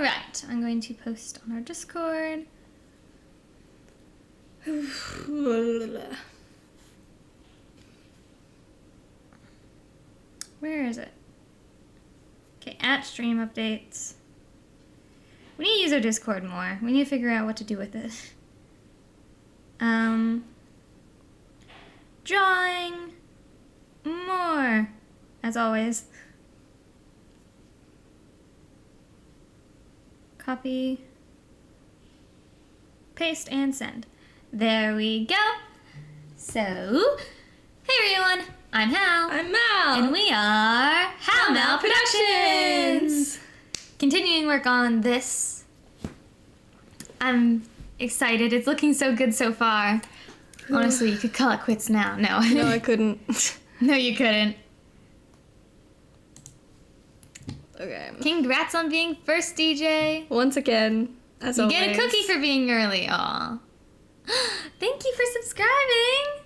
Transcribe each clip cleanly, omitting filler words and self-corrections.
Alright, I'm going to post on our Discord. Where is it? Okay, at stream updates. We need to use our Discord more. We need to figure out what to do with it. Drawing more, as always. Copy, paste, and send. There we go. So, hey everyone, I'm Hal. I'm Mal. And we are Hal Productions. Continuing work on this. I'm excited. It's looking so good so far. Honestly, you could call it quits now. No. No, I couldn't. No, you couldn't. Okay. Congrats on being first DJ. Once again, as You always. get a cookie for being early. Aw. Thank you for subscribing.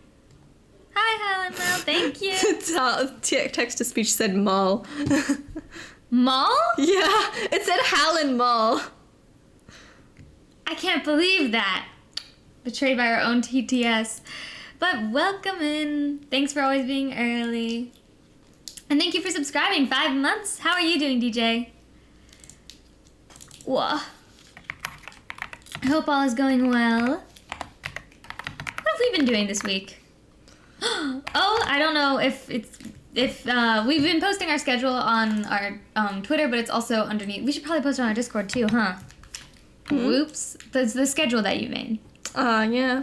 Hi, Hal and Mel. Thank you. Text-to-speech said Mal. Mall? Yeah, it said Hal and Mal. I can't believe that. Betrayed by our own TTS. But welcome in. Thanks for always being early. And thank you for subscribing. 5 months. How are you doing, DJ? Whoa. I hope all is going well. What have we been doing this week? Oh, I don't know if we've been posting our schedule on our Twitter, but it's also underneath. We should probably post it on our Discord too, huh? Mm-hmm. Whoops. That's the schedule that you made. Yeah.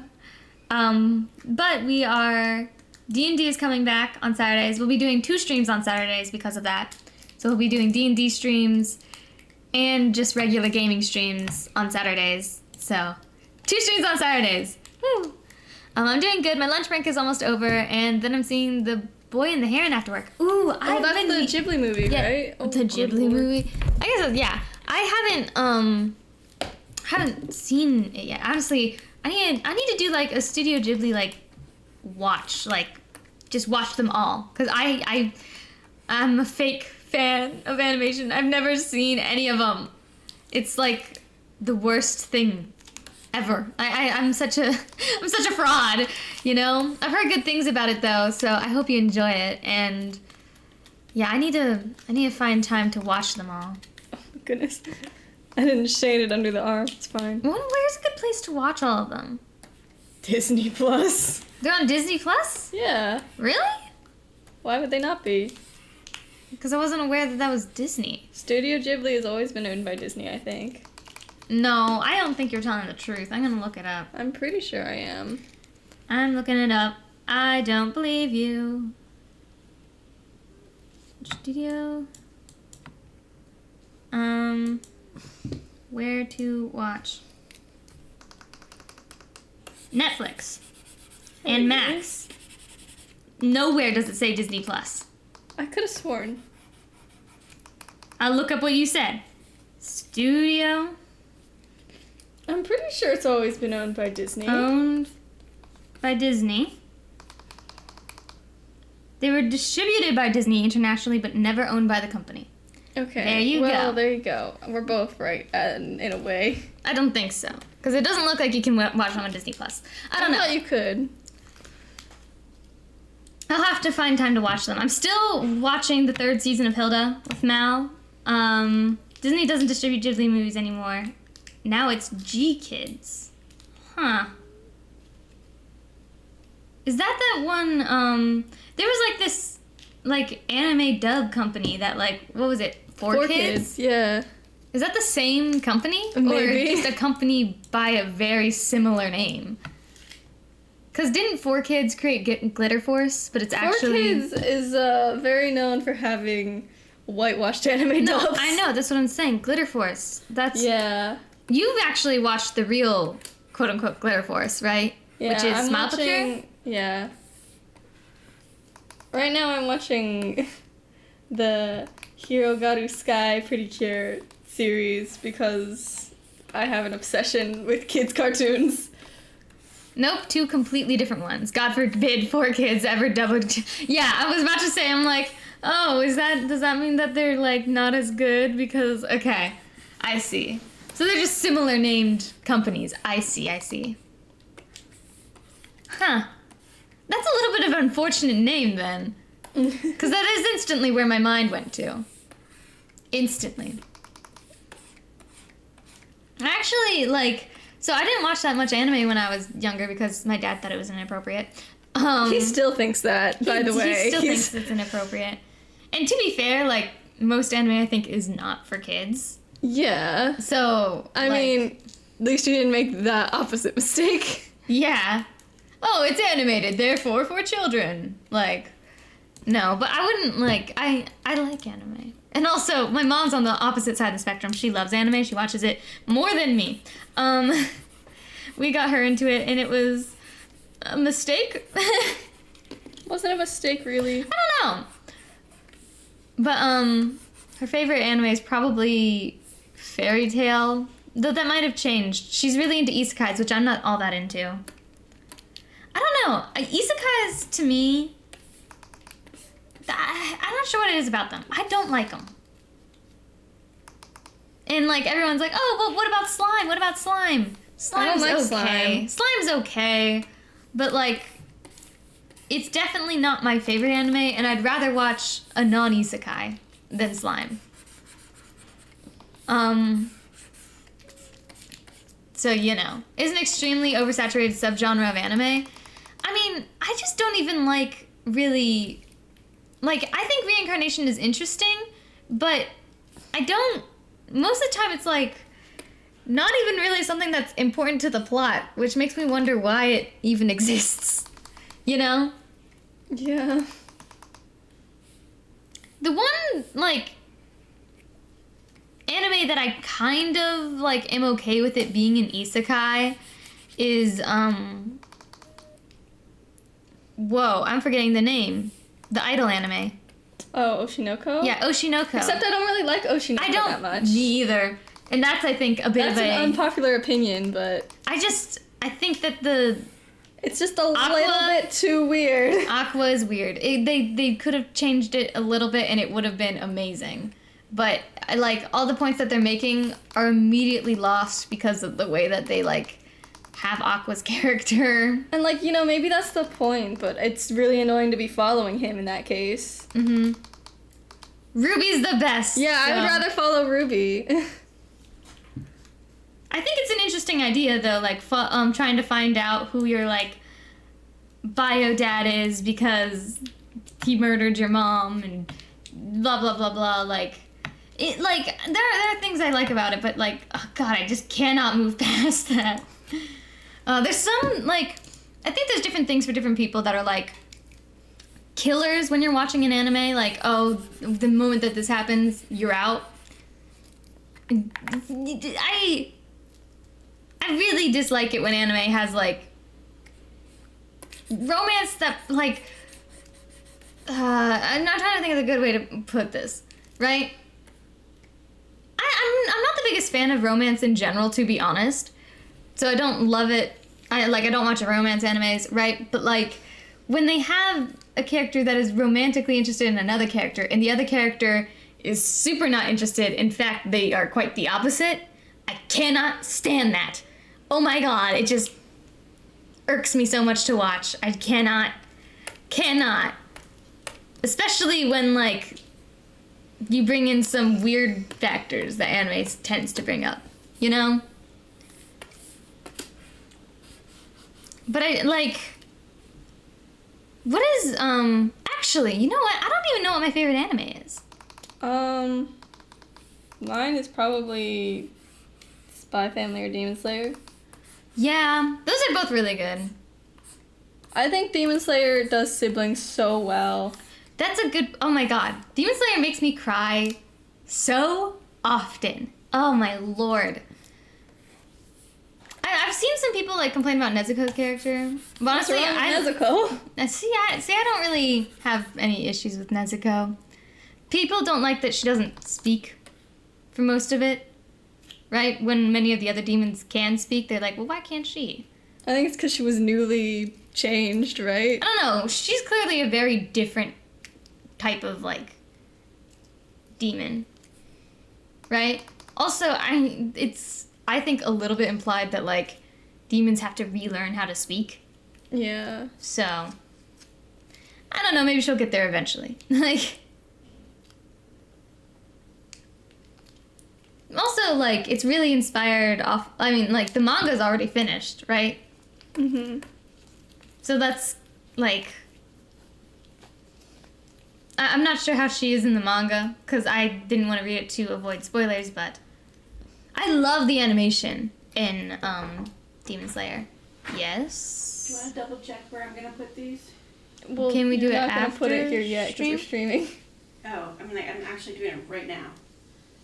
But we are... D&D is coming back on Saturdays. We'll be doing 2 streams on Saturdays because of that. So we'll be doing D&D streams and just regular gaming streams on Saturdays. So 2 streams on Saturdays. Woo! I'm doing good. My lunch break is almost over, and then I'm seeing The Boy and the Heron after work. Ooh, Oh, that's the Ghibli movie, right? Oh, the Ghibli movie. I guess yeah. I haven't seen it yet. Honestly, I need to do like a Studio Ghibli like watch, like just watch them all, because I'm a fake fan of animation. I've never seen any of them. It's like the worst thing ever. I'm such a fraud, you know. I've heard good things about it though, so I hope you enjoy it. And yeah, I need to find time to watch them all. Oh my goodness, I didn't shade it under the R. It's fine. Where's a good place to watch all of them? Disney Plus. They're on Disney Plus? Yeah. Really? Why would they not be? Because I wasn't aware that was Disney. Studio Ghibli has always been owned by Disney, I think. No, I don't think you're telling the truth. I'm gonna look it up. I'm pretty sure I am. I'm looking it up. I don't believe you. Studio. Where to watch? Netflix. And Max. Nowhere does it say Disney Plus. I could have sworn. I'll look up what you said. Studio. I'm pretty sure it's always been owned by Disney. Owned by Disney. They were distributed by Disney internationally, but never owned by the company. Okay. There you go. Well, there you go. We're both right in a way. I don't think so. Because it doesn't look like you can watch them on Disney Plus. I don't know. I thought you could. I'll have to find time to watch them. I'm still watching the 3rd season of Hilda with Mal. Disney doesn't distribute Ghibli movies anymore. Now it's G-Kids. Huh. Is that one, there was like this, like, anime dub company that, like, what was it? 4Kids? Yeah. Is that the same company? Maybe. Or just a company by a very similar name? Because didn't 4Kids create Glitter Force? But it's actually... 4Kids is very known for having whitewashed anime No, dubs. I know, that's what I'm saying. Glitter Force. That's... Yeah. You've actually watched the real, quote-unquote, Glitter Force, right? Yeah, Which is I'm Smile watching... Picture? Yeah. Right now I'm watching the Hirogaru Sky Pretty Cure series because I have an obsession with kids' cartoons. Nope, 2 completely different ones. God forbid 4Kids ever double... Yeah, I was about to say, I'm like, oh, does that mean that they're, like, not as good? Because, okay. I see. So they're just similar named companies. I see. Huh. That's a little bit of an unfortunate name then. Because that is instantly where my mind went to. Instantly. Actually, like, so I didn't watch that much anime when I was younger because my dad thought it was inappropriate. He still thinks that, by the way. He still thinks it's inappropriate. And to be fair, like, most anime I think is not for kids. Yeah. So, I mean, at least you didn't make that opposite mistake. Yeah. Oh, it's animated, therefore for children. Like, no, but I wouldn't, like, I like anime. And also, my mom's on the opposite side of the spectrum. She loves anime. She watches it more than me. We got her into it, and it was a mistake. Wasn't a mistake, really. I don't know. But, her favorite anime is probably Fairy Tail. Though that might have changed. She's really into isekais, which I'm not all that into. I don't know. Isekais, to me, I'm not sure what it is about them. I don't like them. And, like, everyone's like, oh, well, what about slime? What about slime? Slime's like okay. Slime's okay. But, like, it's definitely not my favorite anime, and I'd rather watch a non-isekai than slime. So, you know, it's an extremely oversaturated subgenre of anime. I mean, I just don't even like really... Like, I think reincarnation is interesting, but I don't... Most of the time it's, like, not even really something that's important to the plot, which makes me wonder why it even exists. You know? Yeah. The one, like, anime that I kind of, like, am okay with it being an isekai is, whoa, I'm forgetting the name. The idol anime. Oh, Oshinoko? Yeah, Oshinoko. Except I don't really like Oshinoko I don't, that much. Me either. And that's, I think, a bit That's of a... an unpopular opinion, but... I think that the... It's just a little bit too weird. Aqua is weird. They could have changed it a little bit and it would have been amazing. But, like, all the points that they're making are immediately lost because of the way that they, like, have Aqua's character. And, like, you know, maybe that's the point, but it's really annoying to be following him in that case. Mm-hmm. Ruby's the best. Yeah, so. I would rather follow Ruby. I think it's an interesting idea, though, like, trying to find out who your, like, bio dad is because he murdered your mom and blah, blah, blah, blah, like... It, like, there are things I like about it, but, like, oh god, I just cannot move past that. There's some, like, I think there's different things for different people that are, like, killers when you're watching an anime. Like, oh, the moment that this happens, you're out. I really dislike it when anime has, like, romance that, like, I'm not trying to think of a good way to put this, right? I'm not the biggest fan of romance in general, to be honest. So I don't love it. I don't watch romance animes, right? But, like, when they have a character that is romantically interested in another character and the other character is super not interested, in fact, they are quite the opposite, I cannot stand that. Oh my god, it just irks me so much to watch. I cannot. Especially when, like, you bring in some weird factors that anime tends to bring up, you know? But I, like, what is, actually, you know what? I don't even know what my favorite anime is. Mine is probably Spy Family or Demon Slayer. Yeah, those are both really good. I think Demon Slayer does siblings so well. That's a good, oh my god. Demon Slayer makes me cry so often. Oh my lord. I've seen some people, like, complain about Nezuko's character. But honestly, Nezuko? See, I don't really have any issues with Nezuko. People don't like that she doesn't speak for most of it, right? When many of the other demons can speak, they're like, well, why can't she? I think it's because she was newly changed, right? I don't know. She's clearly a very different type of, like, demon, right? Also, I think a little bit implied that like demons have to relearn how to speak. Yeah. So I don't know, maybe she'll get there eventually. Like also like it's really inspired off I mean like the manga's already finished, right? Mhm. So that's like I'm not sure how she is in the manga because I didn't want to read it to avoid spoilers, but I love the animation in Demon Slayer. Yes. Do you want to double check where I'm going to put these? Well, Can we do you're it not gonna put it after here yet because we're streaming. Oh, I'm actually doing it right now.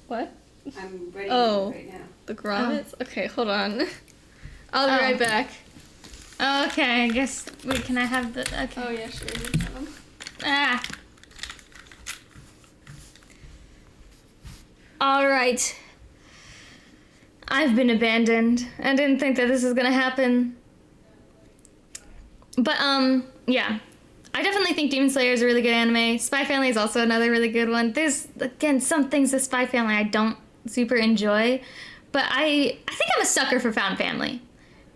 What? I'm ready Oh. right now. The grommets? Okay, hold on. I'll be right back. Oh, okay, I guess. Wait, can I have the. Okay. Oh, yeah, sure. You can have them. Ah. Alright. I've been abandoned. I didn't think that this was gonna happen. But, yeah. I definitely think Demon Slayer is a really good anime. Spy Family is also another really good one. There's, again, some things with Spy Family I don't super enjoy. But I think I'm a sucker for found family.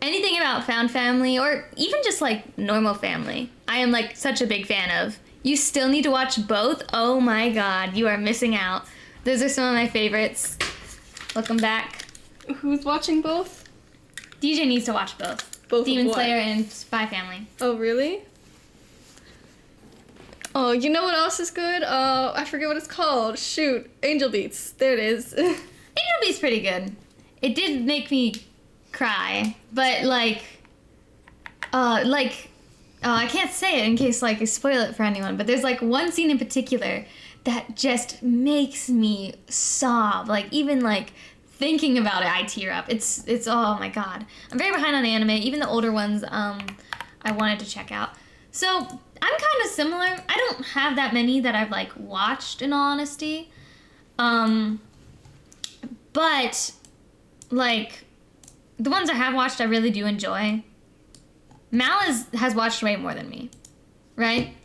Anything about found family, or even just, like, normal family, I am, like, such a big fan of. You still need to watch both? Oh my god, you are missing out. Those are some of my favorites. Welcome back. Who's watching both? DJ needs to watch both. Both Demon of what? Slayer and Spy Family. Oh, really? Oh, you know what else is good? I forget what it's called. Shoot. Angel Beats. There it is. Angel Beats pretty good. It did make me cry, but I can't say it in case like I spoil it for anyone, but there's like one scene in particular that just makes me sob. Like even like thinking about it, I tear up. It's oh my god. I'm very behind on anime. Even the older ones, I wanted to check out. So I'm kind of similar. I don't have that many that I've like watched in all honesty. But like the ones I have watched, I really do enjoy. Mal has watched way more than me, right?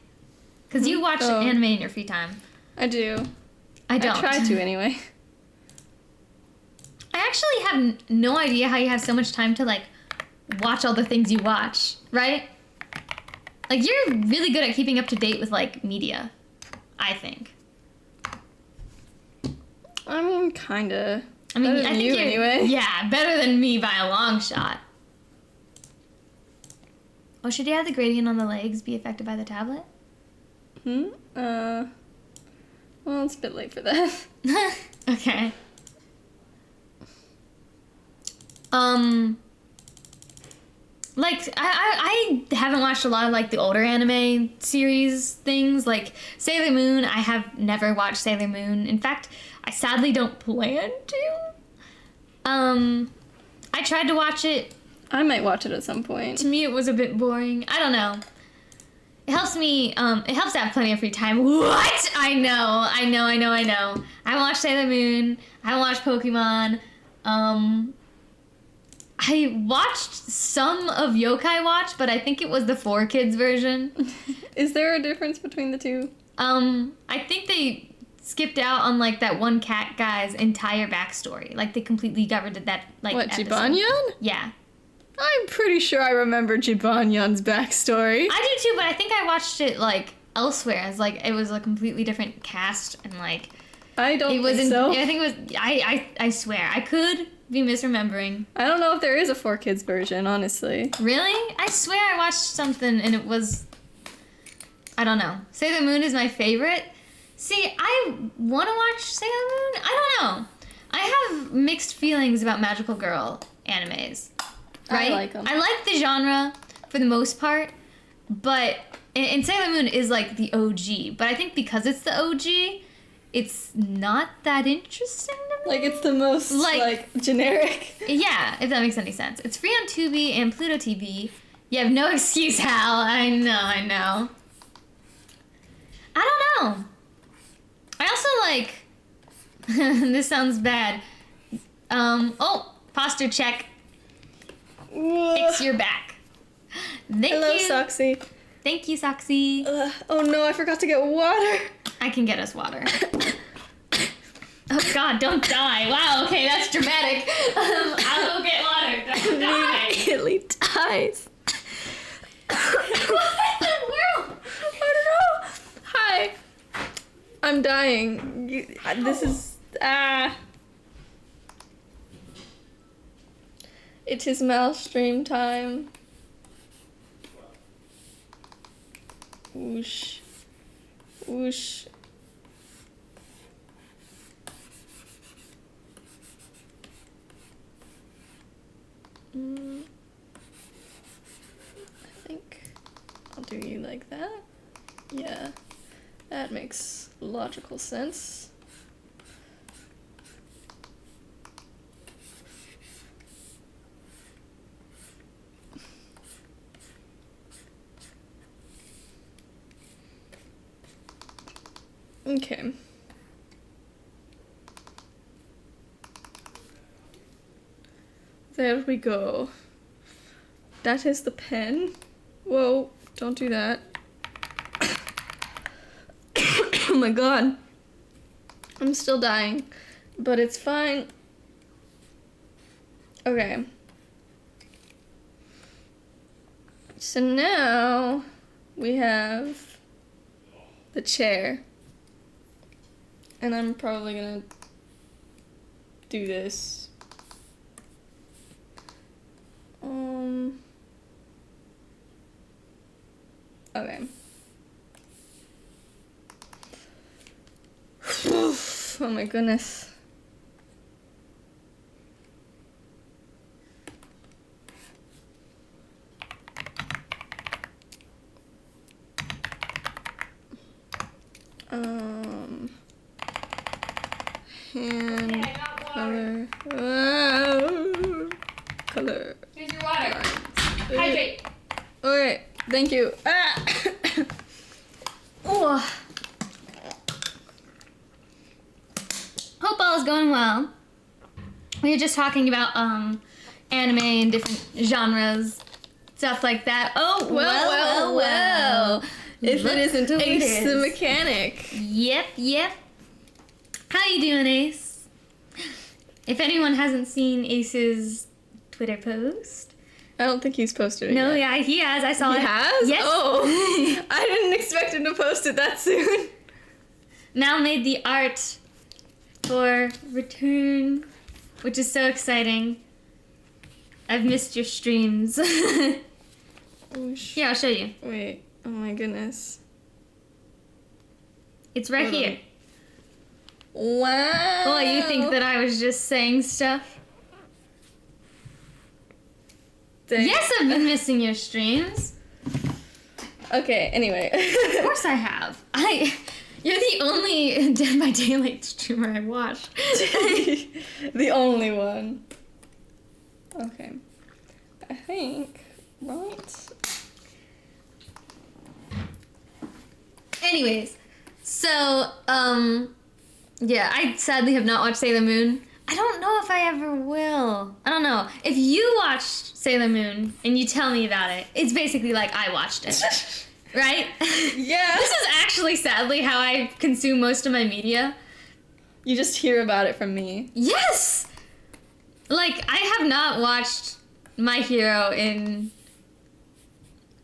Because you watch anime in your free time. I do. I don't. I try to anyway. I actually have no idea how you have so much time to like watch all the things you watch, right? Like you're really good at keeping up to date with like media, I think. I mean, kinda. I mean, Better than I think you you're, anyway. Yeah, better than me by a long shot. Oh, should you have the gradient on the legs be affected by the tablet? Well, it's a bit late for that. Okay. Like, I haven't watched a lot of, like, the older anime series things. Like, Sailor Moon, I have never watched Sailor Moon. In fact, I sadly don't plan to. I tried to watch it. I might watch it at some point. To me, it was a bit boring. I don't know. It helps me, it helps to have plenty of free time. What? I know. I watched Sailor Moon. I watched Pokemon. I watched some of Yokai Watch, but I think it was the 4Kids version. Is there a difference between the two? I think they skipped out on, like, that one cat guy's entire backstory. Like, they completely got rid of that, like, What, episode. Jibanyan? Yeah. I'm pretty sure I remember Jibanyan's backstory. I do too, but I think I watched it like elsewhere as like it was a completely different cast and like I don't it was think so. I think it was I swear I could be misremembering. I don't know if there is a 4Kids version, honestly. Really? I swear I watched something and it was I don't know. Sailor Moon is my favorite. See, I want to watch Sailor Moon. I don't know. I have mixed feelings about magical girl animes. Right? I like them. I like the genre for the most part, but and Sailor Moon is like the OG. But I think because it's the OG, it's not that interesting to me. Like, it's the most, like generic. Yeah, if that makes any sense. It's free on Tubi and Pluto TV. You have no excuse, Hal. I know. I don't know. I also like... this sounds bad. Posture check. Fix your back. Hello, Soxy. Thank you, Soxy. Oh no, I forgot to get water. I can get us water. Oh God, don't die. Wow, okay, that's dramatic. I'll go get water. Don't die. Immediately dies. What in the world? I don't know. Hi. I'm dying. This is It is mouse stream time. Whoosh. Whoosh. I think I'll do you like that. Yeah, that makes logical sense. Okay. There we go. That is the pen. Whoa, don't do that. Oh my god. I'm still dying, but it's fine. Okay. So now we have the chair. And I'm probably gonna do this. Okay. Oh my goodness. Hand Okay, I got color. Color. Here's your water. Hydrate. Okay, thank you. Oh. Hope all is going well. We were just talking about anime and different genres, stuff like that. Oh, well. If Look it isn't who it Ace the is. Mechanic. Yep. How you doing, Ace? If anyone hasn't seen Ace's Twitter post. I don't think he's posted it No, yet. yeah, he has. I saw He it. has? Yes. Oh, I didn't expect him to post it that soon. Now made the art for Return, which is so exciting. I've missed your streams. Here, I'll show you. Wait, oh my goodness. It's right Hold on. here. Wow. Oh, you think that I was just saying stuff? Dang. Yes, I've been missing your streams. Okay, anyway. Of course I have. You're the only Dead by Daylight streamer I watch. The only one. Okay. I think, right? Anyways, so, yeah, I sadly have not watched Sailor Moon. I don't know if I ever will. I don't know. If you watched Sailor Moon and you tell me about it, it's basically like I watched it. Right? Yeah. This is actually sadly how I consume most of my media. You just hear about it from me. Yes! Like, I have not watched My Hero in...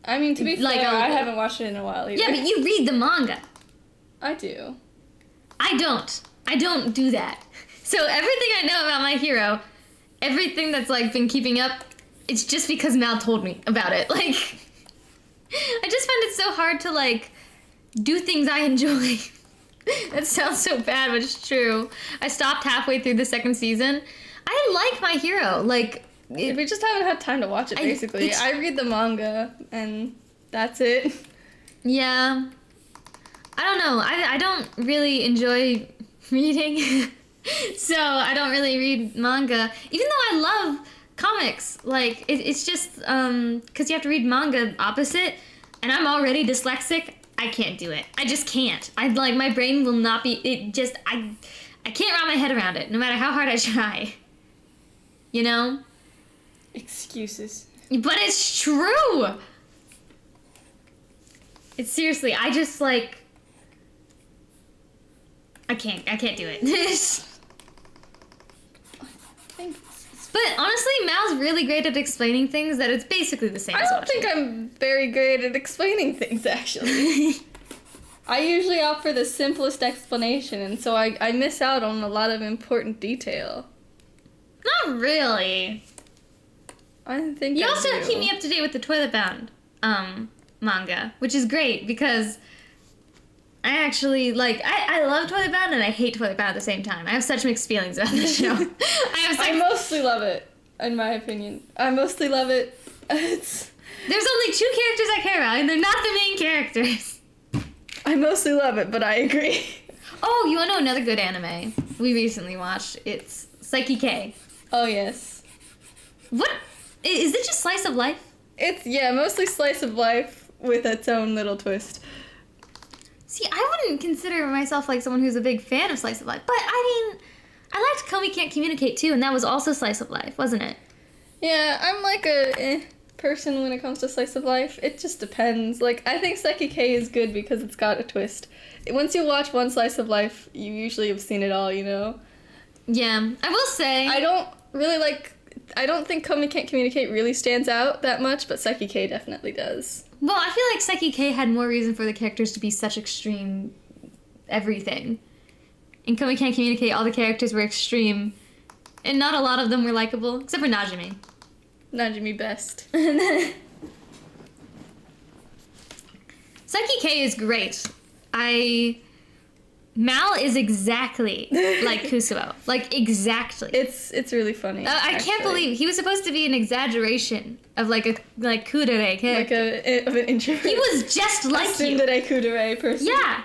I mean, to be Like fair, a- I haven't watched it in a while either. Yeah, but you read the manga. I do. I don't do that. So everything I know about My Hero, everything that's like been keeping up, it's just because Mal told me about it. Like, I just find it so hard to like do things I enjoy. That sounds so bad, but it's true. I stopped halfway through the second season. I like My Hero. Like, We just haven't had time to watch it, basically. it's- I read the manga, and that's it. yeah. I don't know. I don't really enjoy reading. So I don't really read manga. Even though I love comics. Like, it's just, because you have to read manga opposite. And I'm already dyslexic. I can't do it. I just can't. Like, my brain will not be, I can't wrap my head around it, no matter how hard I try. You know? Excuses. But it's true! It's seriously, I just, like, I can't do it. Thanks. But honestly, Mal's really great at explaining things that it's basically the same I as don't watching. think I'm very great at explaining things, actually. I usually opt for the simplest explanation, and so I miss out on a lot of important detail. Not really. I think You I also do. keep me up to date with the Toilet Bound manga, which is great because I actually I love Toilet Bound and I hate Toilet Bound at the same time. I have such mixed feelings about the show. I mostly love it, in my opinion. I mostly love it. There's only 2 characters I care about, and they're not the main characters. I mostly love it, but I agree. Oh, you want to know another good anime we recently watched? It's Psyche K. Oh, yes. What? Is it just slice of life? It's, mostly slice of life with its own little twist. See, I wouldn't consider myself like someone who's a big fan of slice of life, but I mean, I liked Komi Can't Communicate too, and that was also slice of life, wasn't it? Yeah, I'm like a person when it comes to slice of life. It just depends. Like, I think Psyche K is good because it's got a twist. Once you watch one slice of life, you usually have seen it all, you know? Yeah, I will say. I don't think Komi Can't Communicate really stands out that much, but Psyche K definitely does. Well, I feel like Psyche K had more reason for the characters to be such extreme everything. In Komi Can't Communicate, all the characters were extreme, and not a lot of them were likable, except for Najimi. Najimi best. Psyche K is great. Mal is exactly like Kusuo. Like, exactly. It's really funny. I can't believe he was supposed to be an exaggeration of like a kudere character. Of an introvert. He was just like you. Tsundere kudere person. Yeah.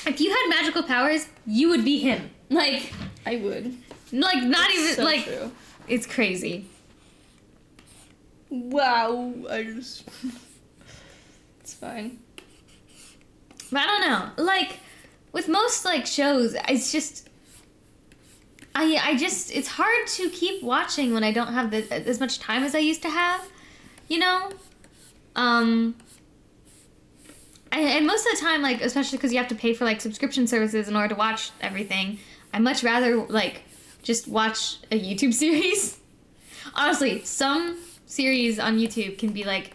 If you had magical powers, you would be him. Like, I would. not even So like true. it's crazy. Wow. It's fine. But I don't know. Like, with most like shows, it's just it's hard to keep watching when I don't have as much time as I used to have, you know? And most of the time, like, especially because you have to pay for, like, subscription services in order to watch everything, I'd much rather, like, just watch a YouTube series. Honestly, some series on YouTube can be, like,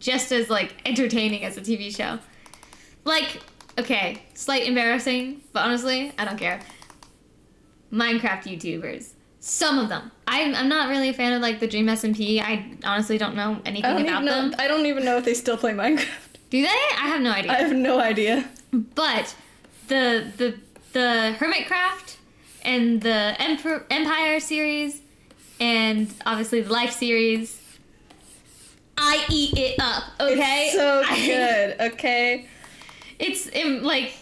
just as, like, entertaining as a TV show. Like, okay, slight embarrassing, but honestly, I don't care. Minecraft YouTubers. Some of them. I'm not really a fan of, like, the Dream SMP. I honestly don't know anything about them. I don't even know if they still play Minecraft. Do they? I have no idea. I have no idea. But the Hermitcraft and the Empire series and obviously the Life series, I eat it up, okay? It's so good, okay? It's like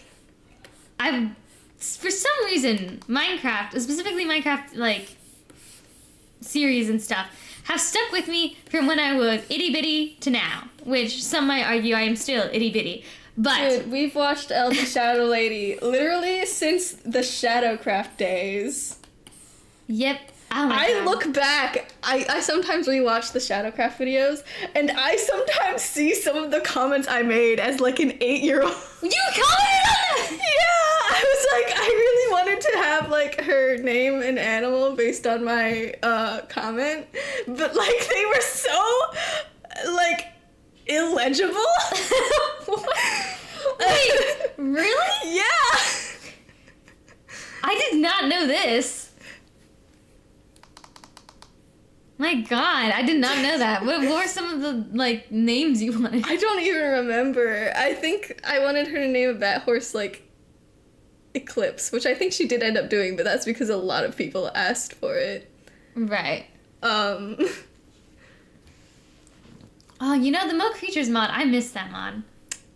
for some reason Minecraft, specifically Minecraft like series and stuff, have stuck with me from when I was itty bitty to now, which some might argue I am still itty bitty. But Dude, we've watched LG Shadow Lady literally since the Shadowcraft days. yep. Oh my I God. look back, I sometimes rewatch the Shadowcraft videos, and I sometimes see some of the comments I made as like an 8-year-old. You commented on Yeah, it! I was like, I really wanted to have like her name and animal based on my comment, but like they were so like illegible. Wait, really? Yeah. I did not know this. My God, I did not know that. What were some of the like names you wanted? I don't even remember. I think I wanted her to name a bat horse like Eclipse, which I think she did end up doing, but that's because a lot of people asked for it. Right. Um Oh, you know the Mo Creatures mod. I missed that mod.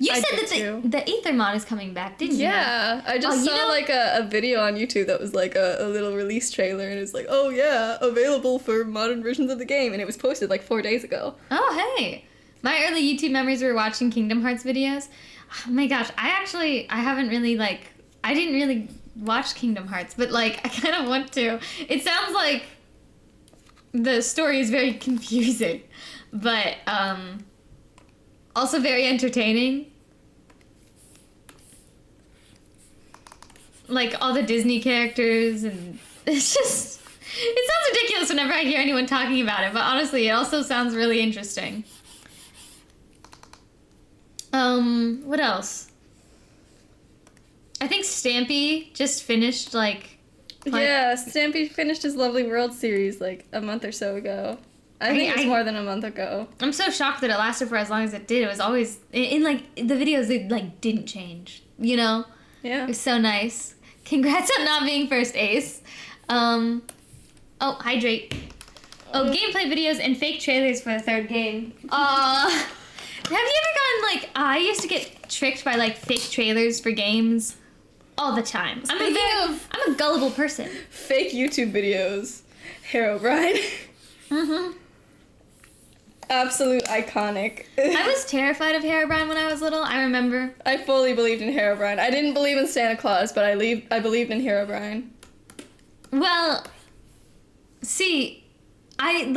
You I said did that too. the Aether mod is coming back, didn't you? Yeah, I just Oh, you saw know- like a video on YouTube that was like a little release trailer, and it's like, oh yeah, available for modern versions of the game, and it was posted like 4 days ago. Oh, hey. My early YouTube memories were watching Kingdom Hearts videos. Oh my gosh, I haven't really like, I didn't really watch Kingdom Hearts, but like, I kind of want to. It sounds like the story is very confusing, but also very entertaining. Like all the Disney characters and It's just, it sounds ridiculous whenever I hear anyone talking about it, but honestly, it also sounds really interesting. What else? I think Stampy just finished, like... Yeah, Stampy finished his Lovely World series, like, a month or so ago. I think it's more than a month ago. I'm so shocked that it lasted for as long as it did. It was always... In like, the videos, it, like, didn't change, you know? Yeah. It was so nice. Congrats on not being first ace. Oh, hydrate. Oh, gameplay videos and fake trailers for the third game. Have you ever gotten, like, I used to get tricked by, like, fake trailers for games all the time. I'm a gullible person. Fake YouTube videos. Herobrine. Mm-hmm. Absolute iconic. I was terrified of Herobrine when I was little, I remember. I fully believed in Herobrine. I didn't believe in Santa Claus, but I believed in Herobrine. Well, see, wait,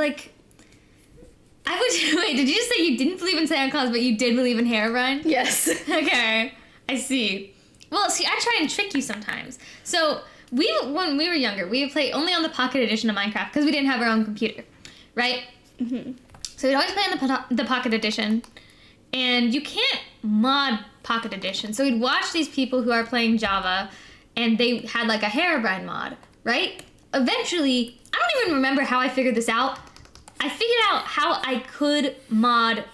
did you just say you didn't believe in Santa Claus, but you did believe in Herobrine? Yes. Okay, I see. Well, see, I try and trick you sometimes. So, when we were younger, we would play only on the Pocket Edition of Minecraft, because we didn't have our own computer, right? Mm-hmm. So we'd always play on the Pocket Edition, and you can't mod Pocket Edition. So we'd watch these people who are playing Java, and they had like a Herobrine mod, right? Eventually, I don't even remember how I figured this out. I figured out how I could mod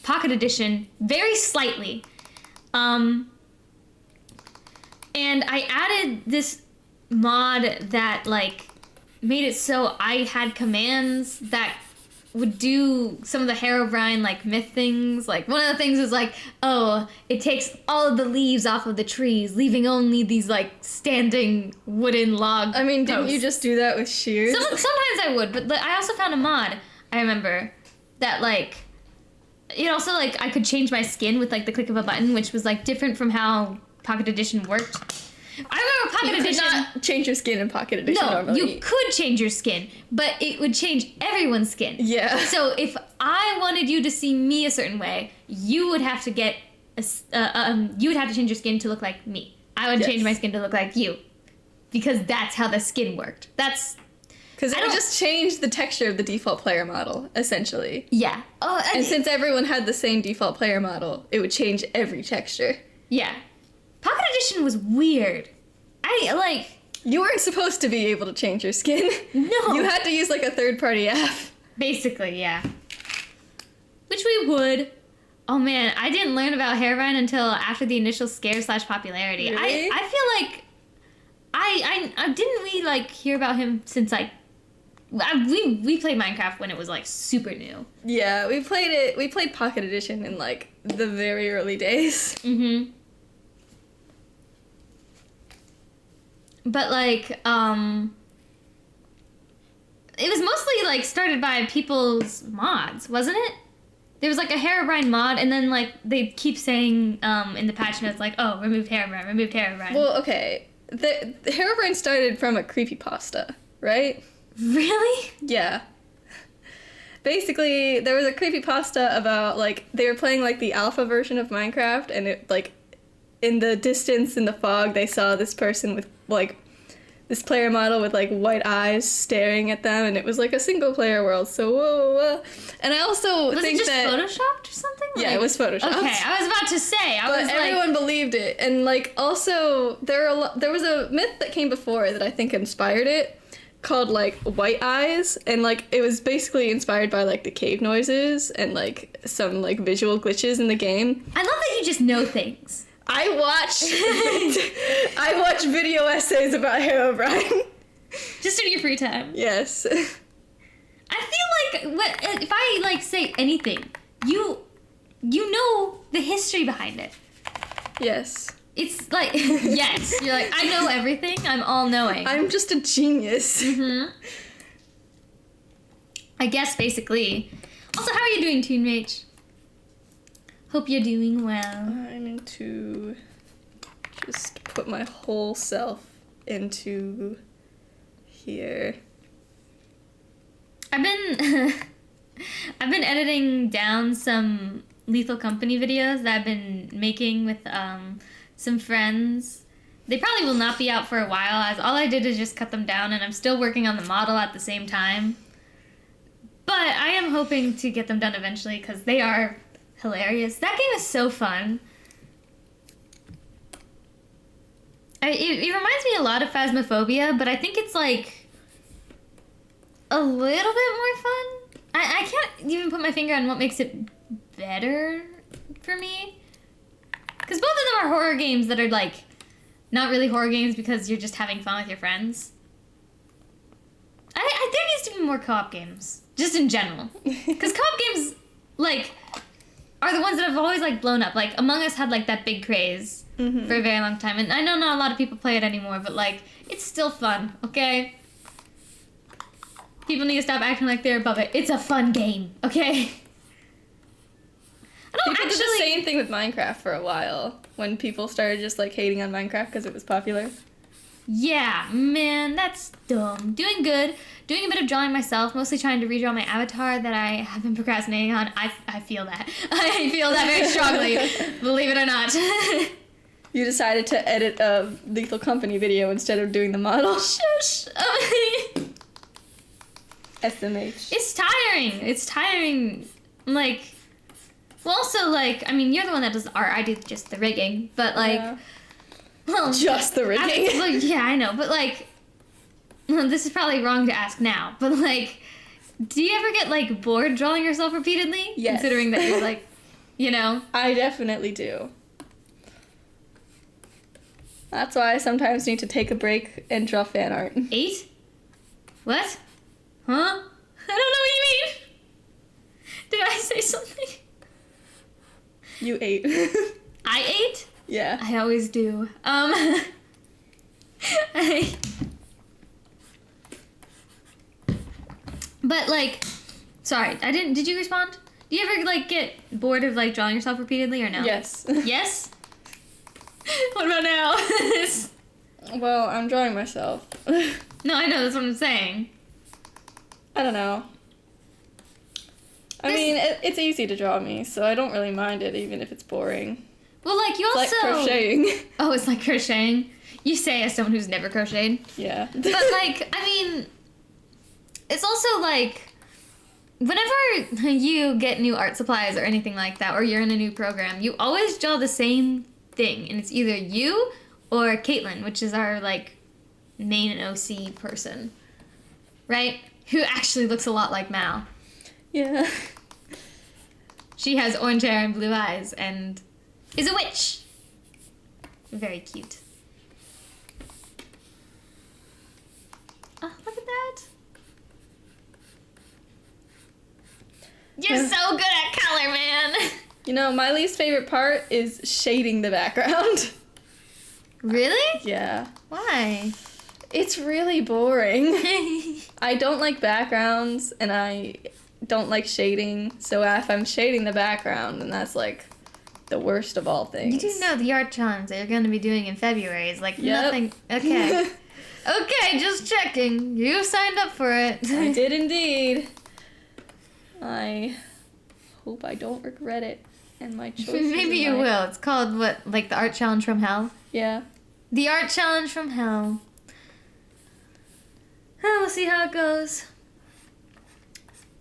Pocket Edition very slightly. And I added this mod that like made it so I had commands that would do some of the Herobrine like myth things. Like one of the things is like, oh, it takes all of the leaves off of the trees, leaving only these like standing wooden log. I mean, didn't posts. you just do that with shears? Sometimes I would, but I also found a mod, I remember, that like, it also like I could change my skin with like the click of a button, which was like different from how Pocket Edition worked. I remember Pocket Edition. You could not change your skin in Pocket Edition normally. You could change your skin, but it would change everyone's skin. Yeah. So if I wanted you to see me a certain way, you would have to get you would have to change your skin to look like me. I would change my skin to look like you, because that's how the skin worked. Because it would just change the texture of the default player model, essentially. Yeah. Oh, And since everyone had the same default player model, it would change every texture. Yeah. Pocket Edition was weird. You weren't supposed to be able to change your skin. No. You had to use like a third-party app. Basically, yeah. Which we would. Oh man, I didn't learn about Herobrine until after the initial scare / popularity. Really? I feel like I didn't we like hear about him since like we played Minecraft when it was like super new. Yeah, we played Pocket Edition in like the very early days. Mm-hmm. But like, it was mostly like started by people's mods, wasn't it? There was like a Herobrine mod, and then like they keep saying in the patch notes like, oh, removed Herobrine. Well, okay. The Herobrine started from a creepypasta, right? Really? Yeah. Basically, there was a creepypasta about, like, they were playing, like, the alpha version of Minecraft, and it, like, in the distance, in the fog, they saw this person with, like, this player model with, like, white eyes staring at them, and it was, like, a single-player world, so whoa. And I also think that... Was it just photoshopped or something? Yeah, it was photoshopped. Okay, I was about to say, But everyone believed it, and, like, also, there was a myth that came before that I think inspired it, called like White Eyes, and like it was basically inspired by like the cave noises and like some like visual glitches in the game. I love that you just know things. I watch video essays about Herobrine. Just in your free time. Yes. I feel like if I like say anything, you know the history behind it. Yes. It's like, yes, you're like, I know everything, I'm all-knowing. I'm just a genius. Mm-hmm. I guess, basically. Also, how are you doing, Toon Mage? Hope you're doing well. I'm going to just put my whole self into here. I've been editing down some Lethal Company videos that I've been making with, some friends, They probably will not be out for a while, as all I did is just cut them down, and I'm still working on the model at the same time. But I am hoping to get them done eventually, because they are hilarious. That game is so fun. It reminds me a lot of Phasmophobia, but I think it's like a little bit more fun. I can't even put my finger on what makes it better for me. Because both of them are horror games that are like not really horror games because you're just having fun with your friends. There needs to be more co-op games, just in general. Because co-op games, like, are the ones that have always, like, blown up. Like, Among Us had, like, that big craze for a very long time. And I know not a lot of people play it anymore, but, like, it's still fun, okay? People need to stop acting like they're above it. It's a fun game, okay? I don't People did the same thing with Minecraft for a while, when people started just, like, hating on Minecraft because it was popular. Yeah, man, that's dumb. Doing good. Doing a bit of drawing myself, mostly trying to redraw my avatar that I have been procrastinating on. I feel that. I feel that very strongly, believe it or not. You decided to edit a Lethal Company video instead of doing the model. Shush. SMH. It's tiring. It's tiring. Like, well, also, like, I mean, you're the one that does the art. I do just the rigging. But, like, Yeah. well, Just the rigging. like, yeah, I know. But, like, well, this is probably wrong to ask now. But, like, do you ever get, like, bored drawing yourself repeatedly? Yes. Considering that you're, like, you know? I definitely do. That's why I sometimes need to take a break and draw fan art. 8? What? Huh? I don't know what you mean. Did I say something? You ate. I ate? Yeah. I always do. But, like, sorry, did you respond? Do you ever, like, get bored of, like, drawing yourself repeatedly or no? Yes. Yes? What about now? Well, I'm drawing myself. No, I know, that's what I'm saying. I don't know. I This- mean, it's easy to draw me, so I don't really mind it, even if it's boring. Well, like, you It's also... like crocheting. Oh, it's like crocheting? You say as someone who's never crocheted. Yeah. But, like, I mean, it's also, like, whenever you get new art supplies or anything like that, or you're in a new program, you always draw the same thing. And it's either you or Caitlin, which is our, like, main OC person. Right? Who actually looks a lot like Mal. Yeah. She has orange hair and blue eyes and is a witch. Very cute. Oh, look at that. You're Yeah. so good at color, man. You know, my least favorite part is shading the background. Really? Yeah. Why? It's really boring. I don't like backgrounds, and I don't like shading, so if I'm shading the background, then that's, like, the worst of all things. You do know the art challenge that you're going to be doing in February is, like, Yep. nothing. Okay. Okay, just checking. You signed up for it. I did indeed. I hope I don't regret it, and my choices. Maybe you might- will. It's called, what, like the art challenge from hell? Yeah. The art challenge from hell. Oh, we'll see how it goes.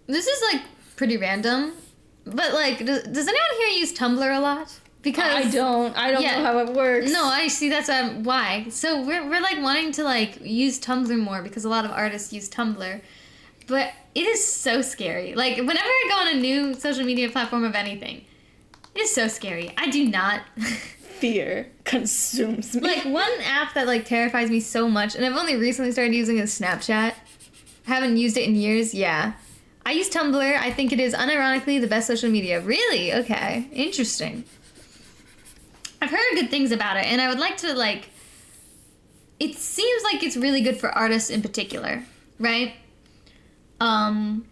This is, like, pretty random. But, like, does anyone here use Tumblr a lot? Because I don't Yeah. know how it works. No, I see. That's why. So we're like wanting to like use Tumblr more because a lot of artists use Tumblr, but it is so scary. Like whenever I go on a new social media platform of anything, it is so scary. I do not. Fear consumes me. Like one app that like terrifies me so much, and I've only recently started using is Snapchat. I haven't used it in years. Yeah, I use Tumblr. I think it is unironically the best social media. Really? Okay, interesting. I've heard good things about it, and I would like to, like... It seems like it's really good for artists in particular, right? From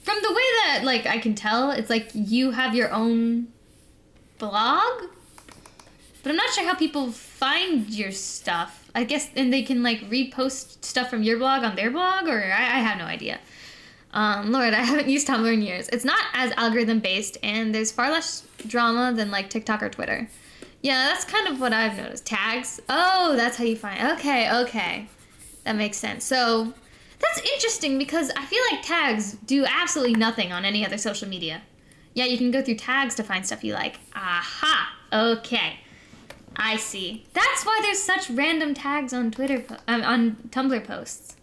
the way that, like, I can tell, it's like you have your own blog? But I'm not sure how people find your stuff. I guess, and they can, like, repost stuff from your blog on their blog, or I have no idea. Lord, I haven't used Tumblr in years. It's not as algorithm based, and there's far less drama than like TikTok or Twitter. Yeah, that's kind of what I've noticed. Tags. Oh, that's how you find. Okay. That makes sense. So that's interesting because I feel like tags do absolutely nothing on any other social media. Yeah, you can go through tags to find stuff you like. Aha. Okay. I see. That's why there's such random tags on on Tumblr posts.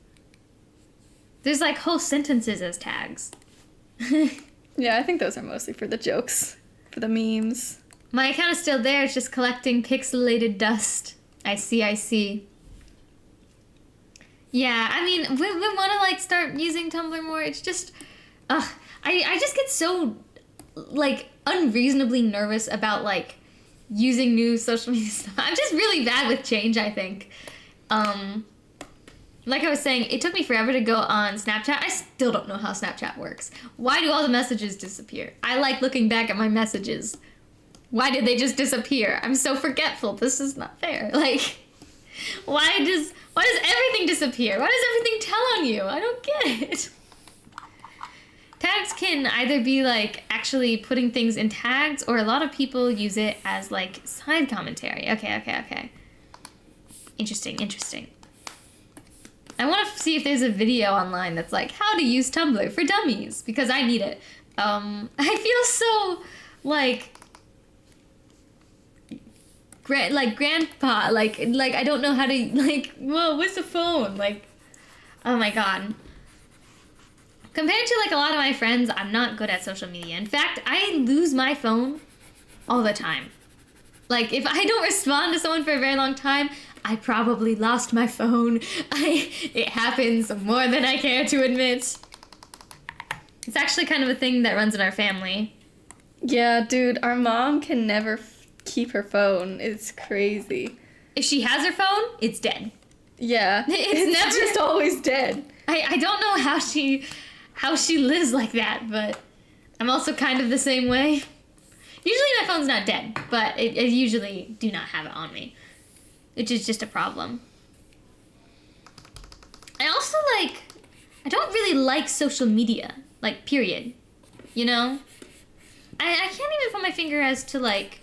There's like whole sentences as tags. Yeah, I think those are mostly for the jokes, for the memes. My account is still there. It's just collecting pixelated dust. I see. Yeah, I mean, we want to like start using Tumblr more. It's just, I just get so like unreasonably nervous about like using new social media stuff. I'm just really bad with change, I think. Like I was saying, it took me forever to go on Snapchat. I still don't know how Snapchat works. Why do all the messages disappear? I like looking back at my messages. Why did they just disappear? I'm so forgetful. This is not fair. Like, why does everything disappear? Why does everything tell on you? I don't get it. Tags can either be like actually putting things in tags, or a lot of people use it as like side commentary. Okay. Interesting. I want to see if there's a video online that's like how to use Tumblr for dummies, because I need it. I feel so like grandpa, like I don't know how to like. Whoa, where's the phone? Like, oh my god. Compared to like a lot of my friends, I'm not good at social media. In fact, I lose my phone all the time. Like if I don't respond to someone for a very long time, I probably lost my phone. It happens more than I care to admit. It's actually kind of a thing that runs in our family. Yeah, dude, our mom can never keep her phone. It's crazy. If she has her phone, it's dead. Yeah. It's never just always dead. I don't know how she lives like that, but I'm also kind of the same way. Usually my phone's not dead, but I usually do not have it on me, which is just a problem. I also I don't really like social media, like period, you know? I can't even put my finger as to like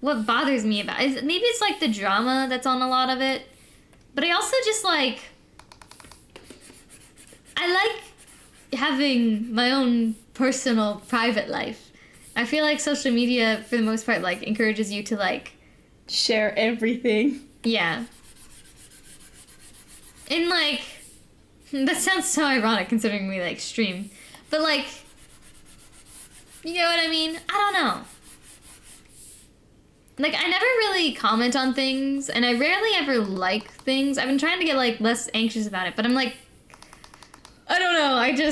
what bothers me about it. Maybe it's like the drama that's on a lot of it, but I also just like, I like having my own personal private life. I feel like social media for the most part like encourages you to like share everything. Yeah. And like, that sounds so ironic considering we like stream, but like, you know what I mean? I don't know. Like, I never really comment on things, and I rarely ever like things. I've been trying to get like less anxious about it, but I'm like, I don't know,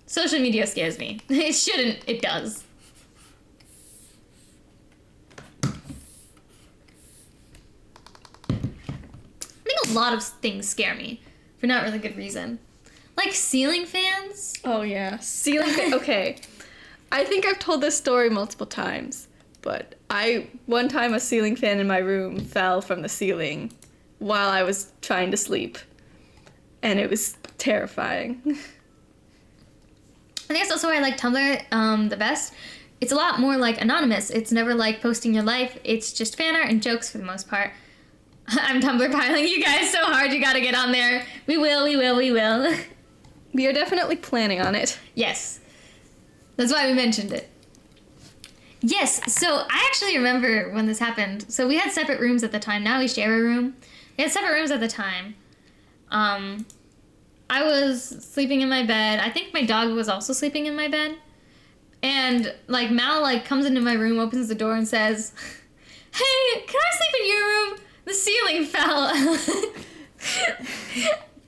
social media scares me. It shouldn't, it does. I think a lot of things scare me for not really good reason. Like ceiling fans. Oh yeah, ceiling fan. Okay, I think I've told this story multiple times, but one time a ceiling fan in my room fell from the ceiling while I was trying to sleep, and it was terrifying. I think that's also why I like Tumblr the best. It's a lot more like anonymous. It's never like posting your life. It's just fan art and jokes for the most part. I'm Tumblr piling you guys so hard. You gotta get on there. We will. We are definitely planning on it. Yes. That's why we mentioned it. Yes, so I actually remember when this happened. So we had separate rooms at the time. Now we share a room. We had separate rooms at the time. I was sleeping in my bed. I think my dog was also sleeping in my bed. And like Mal like comes into my room, opens the door and says, "Hey, can I sleep in your room? The ceiling fell."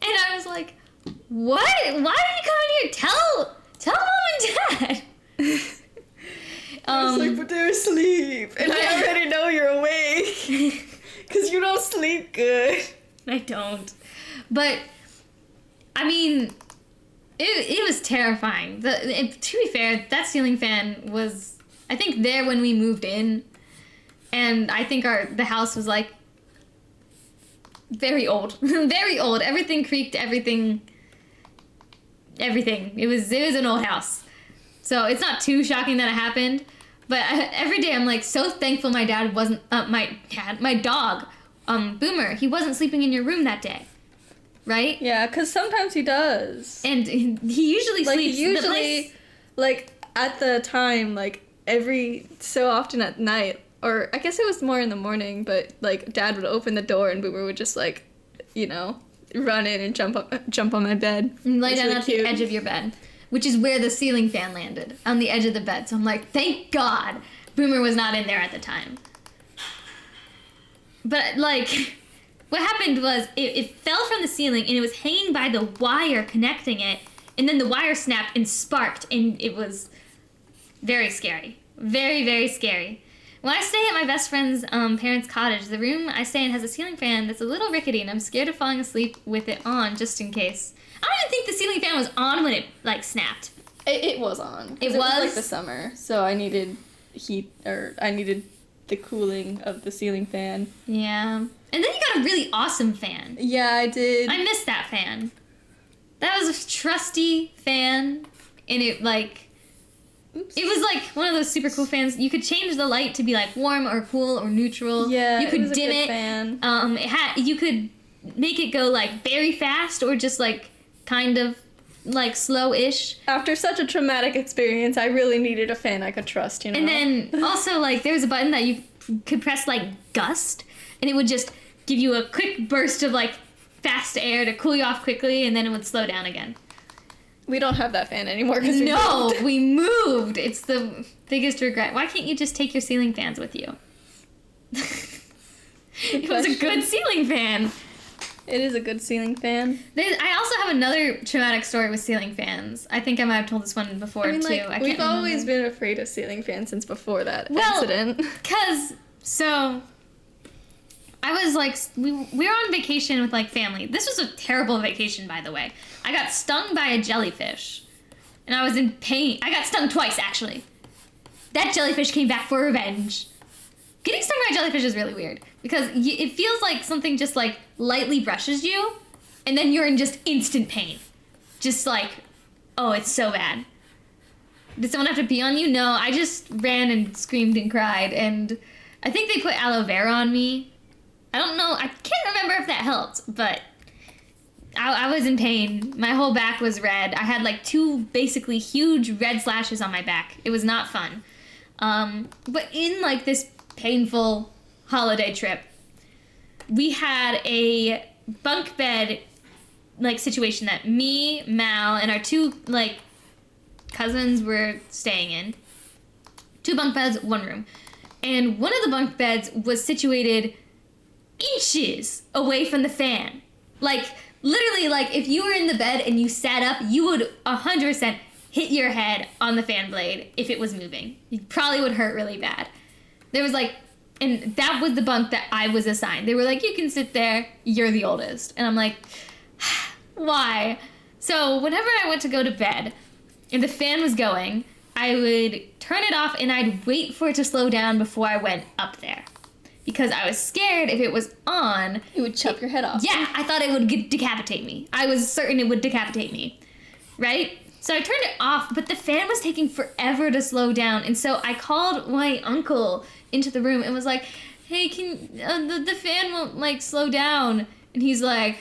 And I was like, "What? Why did you come in here? Tell mom and dad." I was like, but they're asleep, and I already know you're awake, because you don't sleep good. I don't. But, I mean, it was terrifying. To be fair, that ceiling fan was, I think, there when we moved in, and I think the house was, like, very old. Very old. Everything creaked, everything. It was an old house. So it's not too shocking that it happened. But every day I'm like so thankful my dad wasn't, my dog, Boomer, he wasn't sleeping in your room that day. Right? Yeah, because sometimes he does. And he usually Like, sleeps. usually, like, at the time, like, every so often at night, or I guess it was more in the morning, but, like, Dad would open the door and Boomer would just, like, you know, run in and jump on my bed. And lay It's down really at cute. the edge of your bed, which is where the ceiling fan landed, on the edge of the bed. So I'm like, thank God Boomer was not in there at the time. But, like, what happened was it fell from the ceiling and it was hanging by the wire connecting it, and then the wire snapped and sparked, and it was very scary. Very, very scary. When I stay at my best friend's parents' cottage, the room I stay in has a ceiling fan that's a little rickety, and I'm scared of falling asleep with it on just in case. I don't even think the ceiling fan was on when it, like, snapped. It was on. 'Cause It It was was? like the summer, so I needed heat, or I needed the cooling of the ceiling fan. Yeah. And then you got a really awesome fan. Yeah, I did. I missed that fan. That was a trusty fan, and it, like... Oops. It was like one of those super cool fans. You could change the light to be like warm or cool or neutral. Yeah, you could it was a dim good it. fan. You could make it go like very fast or just like kind of like slow-ish. After such a traumatic experience, I really needed a fan I could trust, you know? And then also like there was a button that you could press like gust, and it would just give you a quick burst of like fast air to cool you off quickly, and then it would slow down again. We don't have that fan anymore because No, we moved. It's the biggest regret. Why can't you just take your ceiling fans with you? It was a good ceiling fan. It is a good ceiling fan. I also have another traumatic story with ceiling fans. I think I might have told this one before, I mean, too. like, I can't we've always remember. been afraid of ceiling fans since before that Well, incident. So, I was like, we were on vacation with like family. This was a terrible vacation, by the way. I got stung by a jellyfish, and I was in pain. I got stung twice, actually. That jellyfish came back for revenge. Getting stung by a jellyfish is really weird because it feels like something just like lightly brushes you, and then you're in just instant pain. Just like, oh, it's so bad. Did someone have to pee on you? No, I just ran and screamed and cried, and I think they put aloe vera on me. I don't know. I can't remember if that helped, but I was in pain. My whole back was red. I had like 2 basically huge red slashes on my back. It was not fun. But in like this painful holiday trip, we had a bunk bed like situation that me, Mal, and our 2 like cousins were staying in. 2 bunk beds, 1 room. And one of the bunk beds was situated inches away from the fan. Like, literally, like, if you were in the bed and you sat up, you would 100% hit your head on the fan blade if it was moving. It probably would hurt really bad. There was, like, and that was the bunk that I was assigned. They were like, you can sit there, you're the oldest. And I'm like, why? So, whenever I went to go to bed and the fan was going, I would turn it off and I'd wait for it to slow down before I went up there. Because I was scared if it was on... It would chop your head off. Yeah, I thought it would decapitate me. I was certain it would decapitate me. Right? So I turned it off, but the fan was taking forever to slow down. And so I called my uncle into the room and was like, hey, the fan won't, like, slow down. And he's like,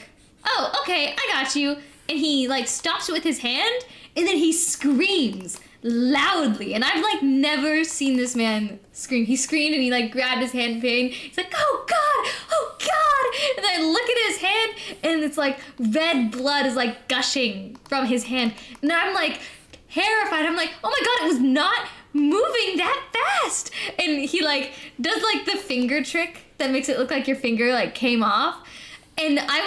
oh, okay, I got you. And he, like, stops it with his hand, and then he screams loudly. And I've, like, never seen this man scream. He screamed, and he, like, grabbed his hand in pain. He's like, oh, God! Oh, God! And I look at his hand, and it's, like, red blood is, like, gushing from his hand. And I'm, like, terrified. I'm like, oh, my God, it was not moving that fast. And he, like, does, like, the finger trick that makes it look like your finger, like, came off. And I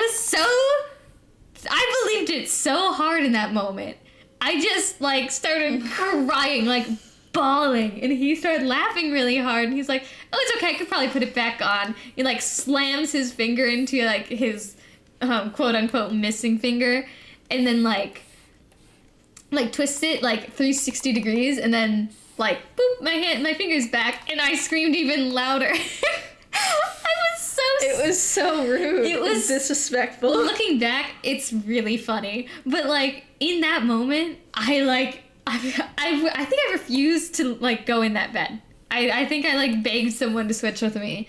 believed it so hard in that moment. I just, like, started crying, like, bawling. And he started laughing really hard. And he's like, oh, it's okay. I could probably put it back on. He, like, slams his finger into, like, his quote-unquote missing finger. And then, like twists it, like, 360 degrees. And then, like, boop, my finger's back. And I screamed even louder. It was so rude. It was disrespectful. Looking back, it's really funny. But, like, in that moment, I think I refused to, like, go in that bed. I think I like begged someone to switch with me.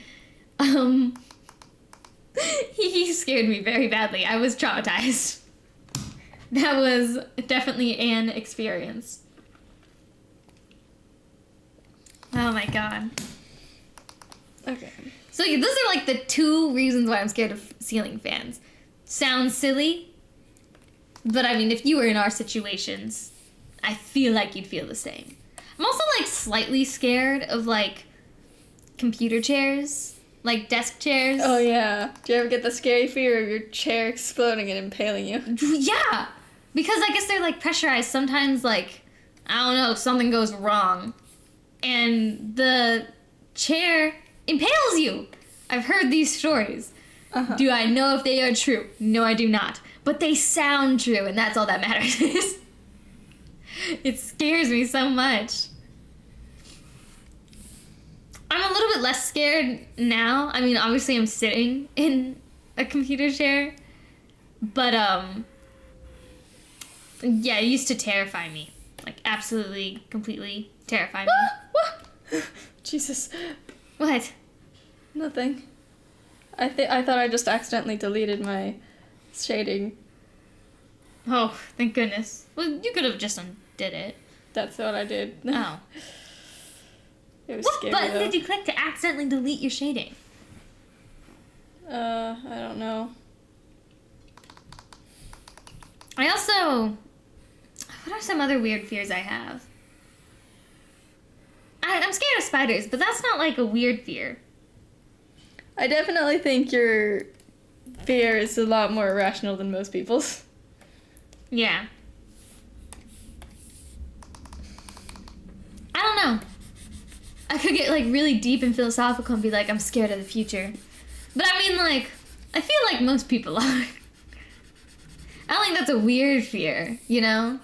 He scared me very badly. I was traumatized. That was definitely an experience. Oh my god. Okay. So those are like the 2 reasons why I'm scared of ceiling fans. Sounds silly, but I mean, if you were in our situations, I feel like you'd feel the same. I'm also like slightly scared of like computer chairs, like desk chairs. Oh yeah. Do you ever get the scary fear of your chair exploding and impaling you? Yeah, because I guess they're like pressurized. Sometimes like, I don't know, something goes wrong and the chair impales you. I've heard these stories. Uh-huh. Do I know if they are true? No, I do not. But they sound true, and that's all that matters. It scares me so much. I'm a little bit less scared now. I mean, obviously I'm sitting in a computer chair. But, yeah, it used to terrify me. Like, absolutely, completely terrify me. Jesus. What? Nothing. I thought I just accidentally deleted my shading. Oh, thank goodness. Well, you could have just undid it. That's what I did. Oh. It was What scary button though. did you click to accidentally delete your shading? I don't know. I also... What are some other weird fears I have? I'm scared of spiders, but that's not like a weird fear. I definitely think your fear is a lot more irrational than most people's. Yeah. I don't know. I could get like really deep and philosophical and be like, I'm scared of the future. But I mean, like, I feel like most people are. I don't think that's a weird fear, you know?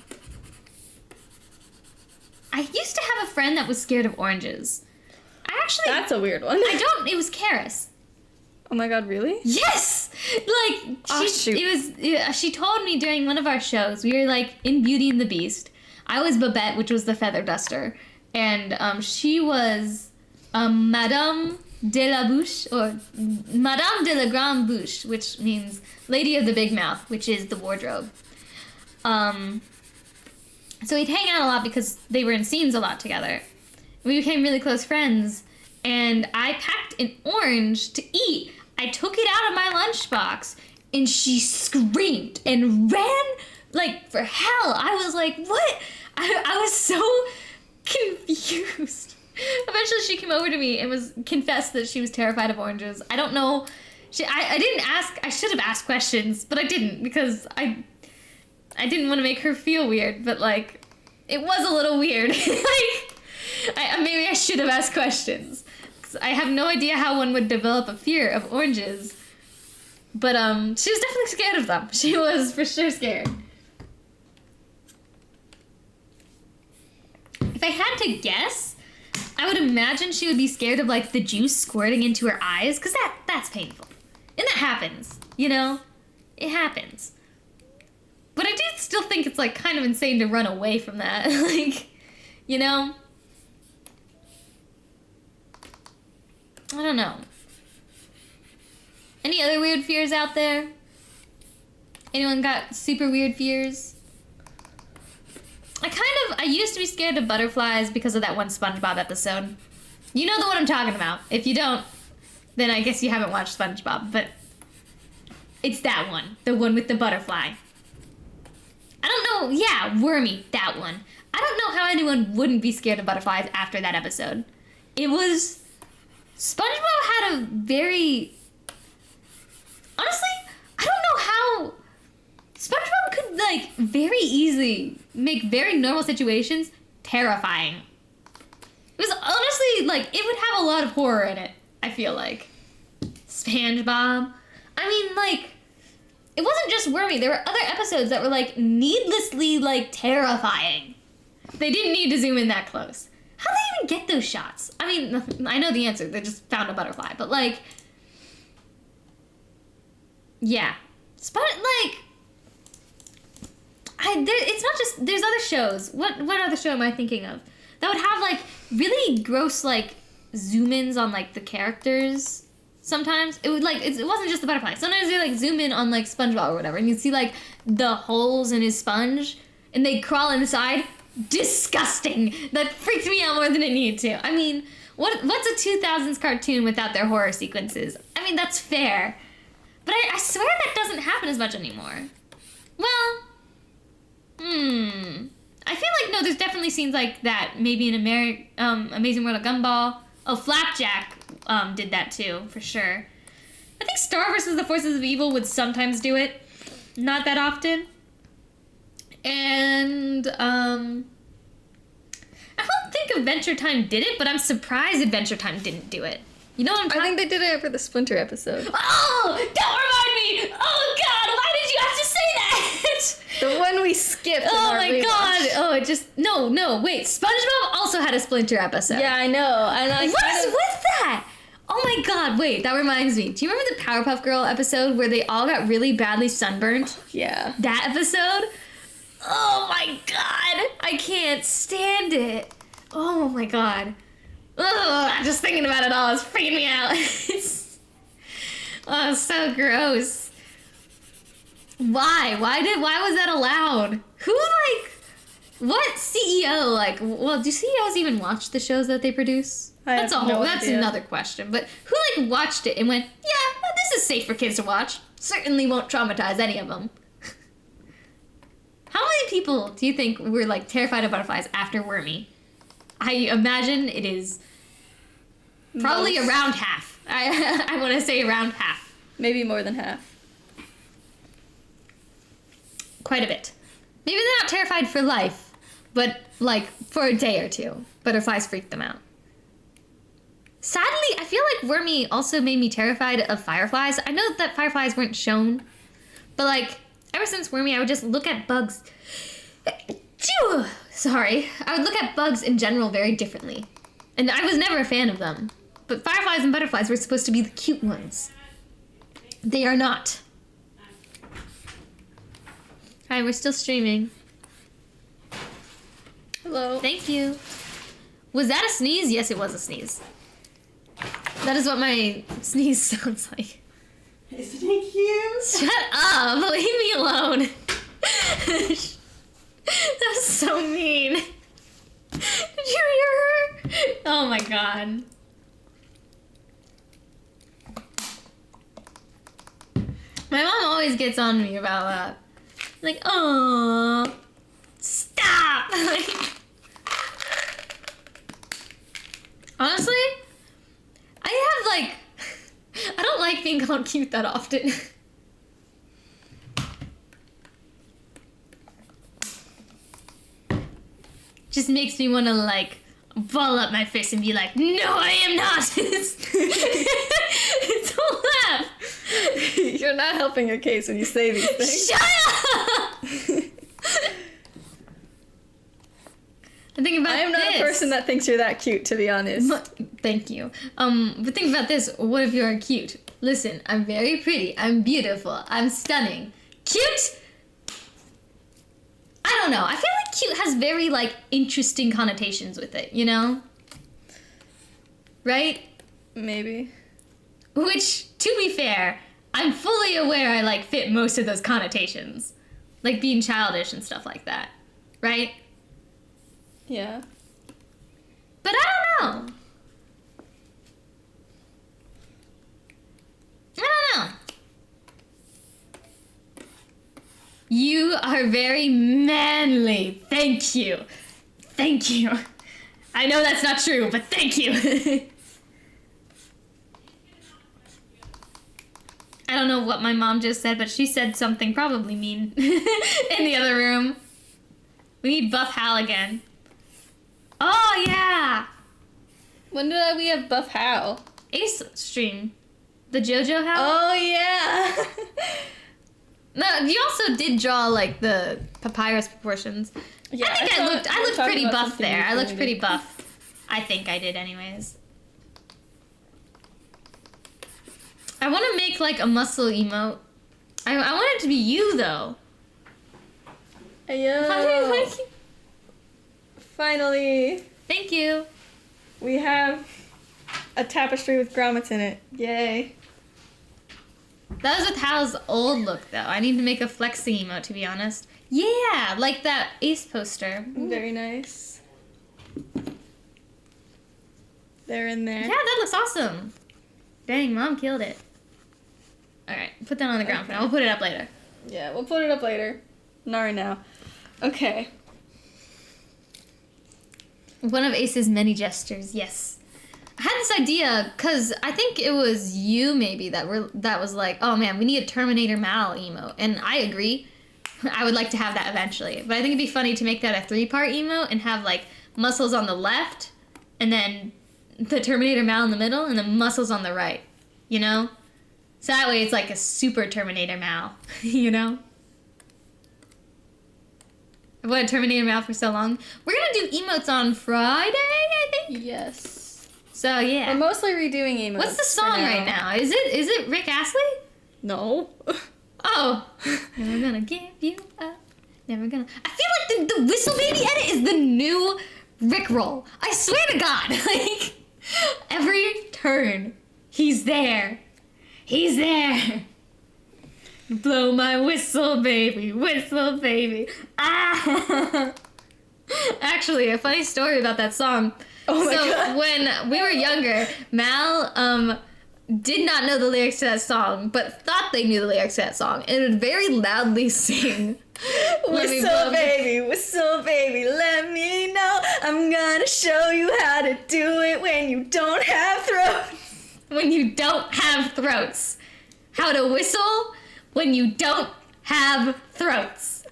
I used to have a friend that was scared of oranges. That's a weird one. It was Karis. Oh my god, really? Yes! Like, Oh, shoot. she told me during one of our shows, we were like in Beauty and the Beast. I was Babette, which was the feather duster. And she was Madame de la Bouche, or Madame de la Grande Bouche, which means Lady of the Big Mouth, which is the wardrobe. So we'd hang out a lot because they were in scenes a lot together. We became really close friends, and I packed an orange to eat. I took it out of my lunchbox, and she screamed and ran like for hell. I was like, what? I was so confused. Eventually she came over to me and confessed that she was terrified of oranges. I don't know. I didn't ask. I should have asked questions, but I didn't because I didn't want to make her feel weird, but like it was a little weird. Maybe I should have asked questions. 'Cause I have no idea how one would develop a fear of oranges. But she was definitely scared of them. She was for sure scared. If I had to guess, I would imagine she would be scared of like the juice squirting into her eyes, because that's painful. And that happens, you know? It happens. But I do still think it's like kind of insane to run away from that. Like, you know? I don't know. Any other weird fears out there? Anyone got super weird fears? I used to be scared of butterflies because of that one SpongeBob episode. You know the one I'm talking about. If you don't, then I guess you haven't watched SpongeBob, but it's that one. The one with the butterfly. I don't know. Yeah, Wormy, that one. I don't know how anyone wouldn't be scared of butterflies after that episode. It was... SpongeBob had a very... Honestly, I don't know how... SpongeBob could, like, very easily make very normal situations terrifying. It was honestly, like, it would have a lot of horror in it, I feel like. SpongeBob. I mean, like, it wasn't just Wormy. There were other episodes that were, like, needlessly, like, terrifying. They didn't need to zoom in that close. How'd they even get those shots? I mean, I know the answer. They just found a butterfly. But, like, yeah. It's not just, there's other shows. What other show am I thinking of? That would have, like, really gross, like, zoom-ins on, like, the characters sometimes. It would, like, it wasn't just the butterfly. Sometimes they, like, zoom in on, like, SpongeBob or whatever, and you'd see, like, the holes in his sponge, and they'd crawl inside. Disgusting! That freaked me out more than it needed to. I mean, what's a 2000s cartoon without their horror sequences? I mean, that's fair. But I swear that doesn't happen as much anymore. Well, I feel like, no, there's definitely scenes like that. Maybe in Amazing World of Gumball. Oh, Flapjack did that too, for sure. I think Star vs. the Forces of Evil would sometimes do it. Not that often. And, I don't think Adventure Time did it, but I'm surprised Adventure Time didn't do it. You know what I'm talking I think they did it for the Splinter episode. Oh, don't remind me! Oh, God, why did you have to say that? The one we skipped. Oh, in our my rewatch. God. Oh, it just, no, wait. SpongeBob also had a Splinter episode. Yeah, I know. And I What is with that? Oh, my God, wait, that reminds me. Do you remember the Powerpuff Girl episode where they all got really badly sunburned? Yeah. That episode? Oh, my God. I can't stand it. Oh, my God. Ugh, just thinking about it all is freaking me out. Oh, so gross. Why? Why was that allowed? Who, like, what CEO, like, well, do CEOs even watch the shows that they produce? That's another question. But who, like, watched it and went, yeah, this is safe for kids to watch. Certainly won't traumatize any of them. How many people do you think were, like, terrified of butterflies after Wormy? I imagine it is probably around half. I want to say around half. Maybe more than half. Quite a bit. Maybe they're not terrified for life, but, like, for a day or two. Butterflies freak them out. Sadly, I feel like Wormy also made me terrified of fireflies. I know that fireflies weren't shown, but, like, ever since Wormy, I would just look at bugs. Sorry. I would look at bugs in general very differently. And I was never a fan of them. But fireflies and butterflies were supposed to be the cute ones. They are not. Hi, we're still streaming. Hello. Thank you. Was that a sneeze? Yes, it was a sneeze. That is what my sneeze sounds like. Isn't it cute? Shut up! Leave me alone. That was so mean. Did you hear her? Oh my God. My mom always gets on me about that. Like, oh, stop! Honestly, I have, like, I don't like being called cute that often. Just makes me want to, like, ball up my fist and be like, no, I am not. Don't laugh. You're not helping your case when you say these things. Shut up! And think about I am not this. a person that thinks you're that cute, to be honest. Thank you. But think about this. What if you are cute? Listen, I'm very pretty. I'm beautiful. I'm stunning. Cute? I don't know. I feel like cute has very, like, interesting connotations with it, you know? Right? Maybe. Which, to be fair, I'm fully aware I, like, fit most of those connotations. Like being childish and stuff like that. Right? Yeah. But I don't know. I don't know. You are very manly. Thank you. Thank you. I know that's not true, but thank you. I don't know what my mom just said, but she said something probably mean in the other room. We need Buff Hal again. Oh, yeah. When did we have Buff Hal? Ace stream. The JoJo Hal? Oh, yeah. No, you also did draw, like, the papyrus proportions. Yeah, I think I looked pretty buff there. I looked pretty pretty buff. I think I did anyways. I want to make, like, a muscle emote. I want it to be you, though. Ayo. How do you like it? Finally. Thank you. We have a tapestry with grommets in it. Yay. That was with Hal's old look, though. I need to make a flexing emote, to be honest. Yeah, like that Ace poster. Very nice. They're in there. Yeah, that looks awesome. Dang, Mom killed it. Alright, put that on the ground for now. We'll put it up later. Yeah, we'll put it up later. Not right now. Okay. One of Ace's many gestures, yes. I had this idea, because I think it was you, maybe, that was like, oh man, we need a Terminator Mal emote. And I agree. I would like to have that eventually. But I think it'd be funny to make that a 3-part emote and have, like, muscles on the left, and then the Terminator Mal in the middle, and then muscles on the right. You know? So that way it's like a super Terminator Mal. You know? I've wanted Terminator Mal for so long. We're gonna do emotes on Friday, I think? Yes. So, yeah. We're mostly redoing emotes. What's the song right now? Is it Rick Astley? No. Oh. Never gonna give you up. Never gonna... I feel like the Whistle Baby edit is the new Rickroll. I swear to God. Like, every turn, he's there. He's there. Blow my whistle, baby. Ah. Actually, a funny story about that song. Oh my so God. When we were younger, Mal did not know the lyrics to that song, but thought they knew the lyrics to that song, and would very loudly sing. Whistle baby, let me know. I'm gonna show you how to do it when you don't have throats. When you don't have throats. How to whistle when you don't have throats.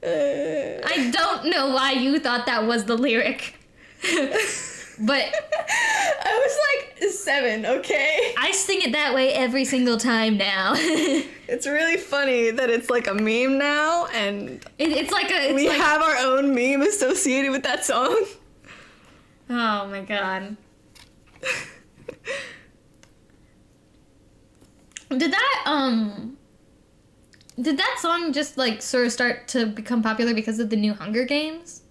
I don't know why you thought that was the lyric. But I was like 7, okay? I sing it that way every single time now. It's really funny that it's like a meme now, and It's like a... we have our own meme associated with that song. Oh my God. Did that song just like sort of start to become popular because of the new Hunger Games?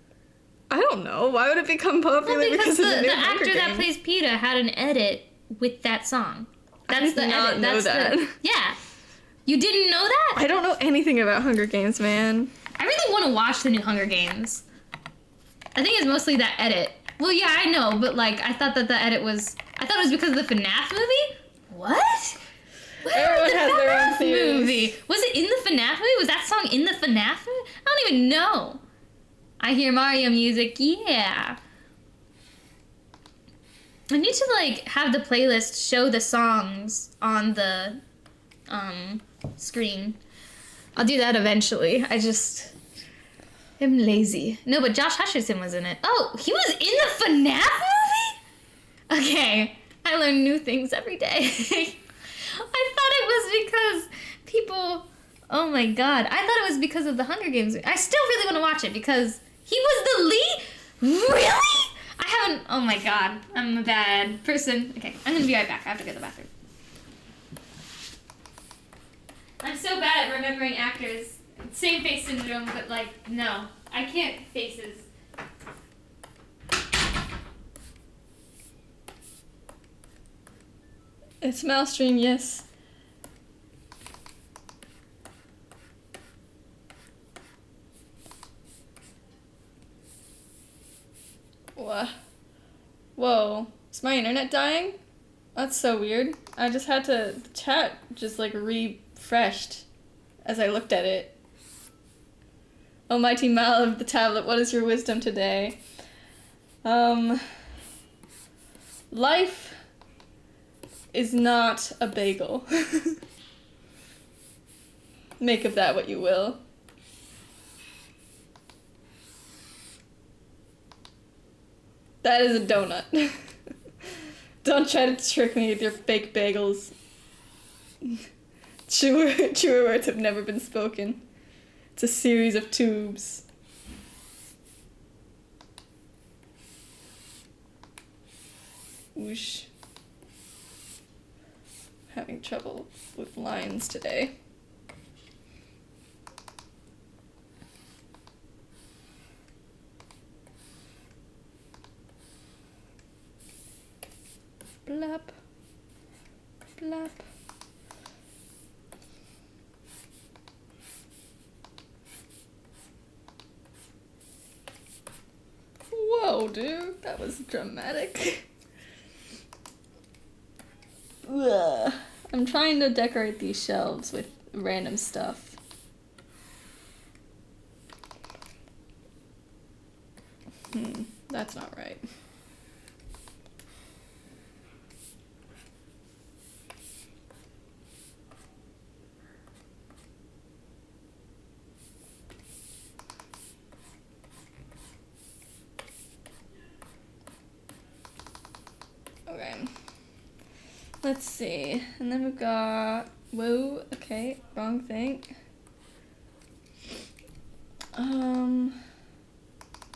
I don't know. Why would it become popular Well, because of the new the Hunger actor that Games? plays PETA had an edit with that song. That's did the not edit. know That's that. yeah. You didn't know that? I don't know anything about Hunger Games, man. I really want to watch the new Hunger Games. I think it's mostly that edit. Well, yeah, I know, but like I thought that the edit was... I thought it was because of the FNAF movie? What? Everyone the has their own FNAF theories. movie? Was it in the FNAF movie? Was that song in the FNAF movie? I don't even know. I hear Mario music, yeah. I need to like have the playlist show the songs on the screen. I'll do that eventually. I just am lazy. No, but Josh Hutcherson was in it. Oh, he was in the FNAF movie? Okay, I learn new things every day. I thought it was because people... Oh my God. I thought it was because of the Hunger Games. I still really want to watch it because he was the lead? Really? I haven't... Oh my God. I'm a bad person. Okay, I'm going to be right back. I have to go to the bathroom. I'm so bad at remembering actors. Same face syndrome, but like, no. I can't faces. It's Malstream, yes. Whoa. Is my internet dying? That's so weird. I just had to... The chat just like refreshed as I looked at it. Almighty Mal of the tablet, what is your wisdom today? Life is not a bagel. Make of that what you will. That is a donut. Don't try to trick me with your fake bagels. Truer words have never been spoken. It's a series of tubes. Whoosh. Having trouble with lines today. Whoa, dude, that was dramatic. Ugh. I'm trying to decorate these shelves with random stuff. That's not right. Okay. Let's see. And then we've got... Whoa, okay, wrong thing.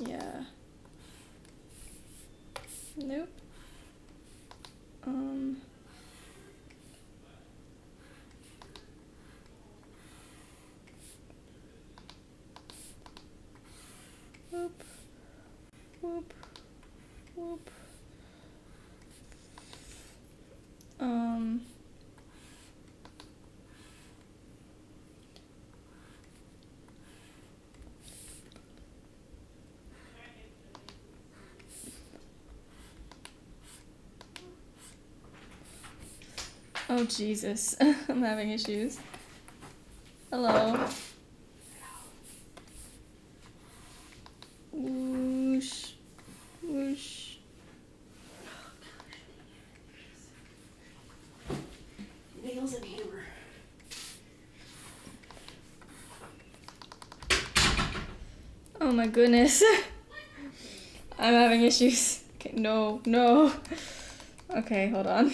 Yeah. Nope. Whoop. Whoop. Whoop. Oh, Jesus. I'm having issues. Hello. Whoosh. Whoosh. Nails and hammer. Oh my goodness. I'm having issues. Okay, no, no. Okay, hold on.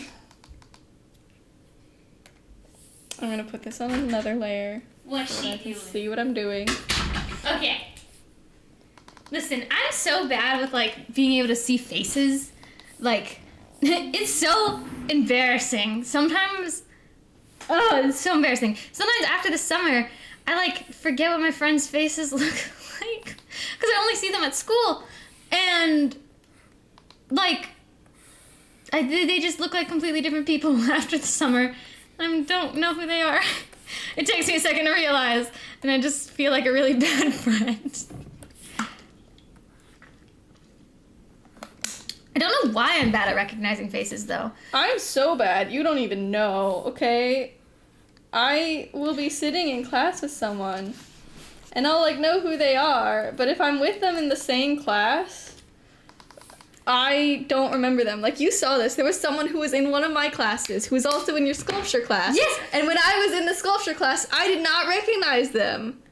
I'm gonna put this on another layer. What's so she that I can doing? see what I'm doing. Okay. Listen, I'm so bad with like being able to see faces. Like, it's so embarrassing. Sometimes, oh, it's so embarrassing. Sometimes after the summer, I like forget what my friends' faces look like because I only see them at school, and like, they just look like completely different people after the summer. I don't know who they are. It takes me a second to realize, and I just feel like a really bad friend. I don't know why I'm bad at recognizing faces, though. I'm so bad. You don't even know, okay? I will be sitting in class with someone, and I'll, like, know who they are, but if I'm with them in the same class, I don't remember them. Like, you saw this. There was someone who was in one of my classes who was also in your sculpture class. Yes! And when I was in the sculpture class, I did not recognize them.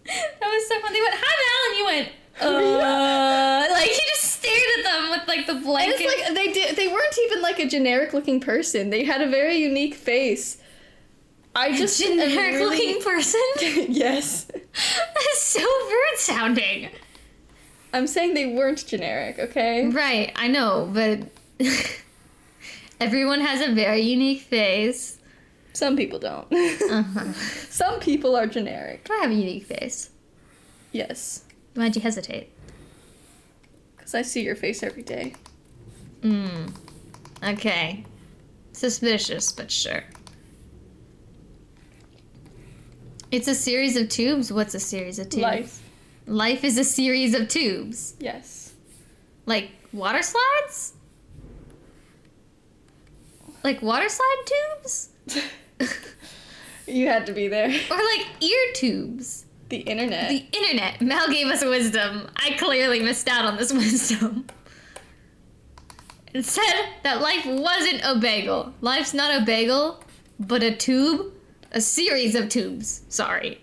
That was so fun. They went, "Hi, Val," and you went, like, you just stared at them with, like, the And blanket. it's like, they weren't even, like, a generic-looking person. They had a very unique face. I just am generic-looking person? Yes. That is so rude-sounding. I'm saying they weren't generic, okay? Right, I know, but everyone has a very unique face. Some people don't. Uh-huh. Some people are generic. Do I have a unique face? Yes. Why'd you hesitate? Because I see your face every day. Okay. Suspicious, but sure. It's a series of tubes? What's a series of tubes? Life. Life is a series of tubes. Yes. Like water slides? Like water slide tubes? You had to be there. Or like ear tubes? The internet. The internet. Mel gave us wisdom. I clearly missed out on this wisdom. It said that life wasn't a bagel. Life's not a bagel, but a tube. A series of tubes. Sorry.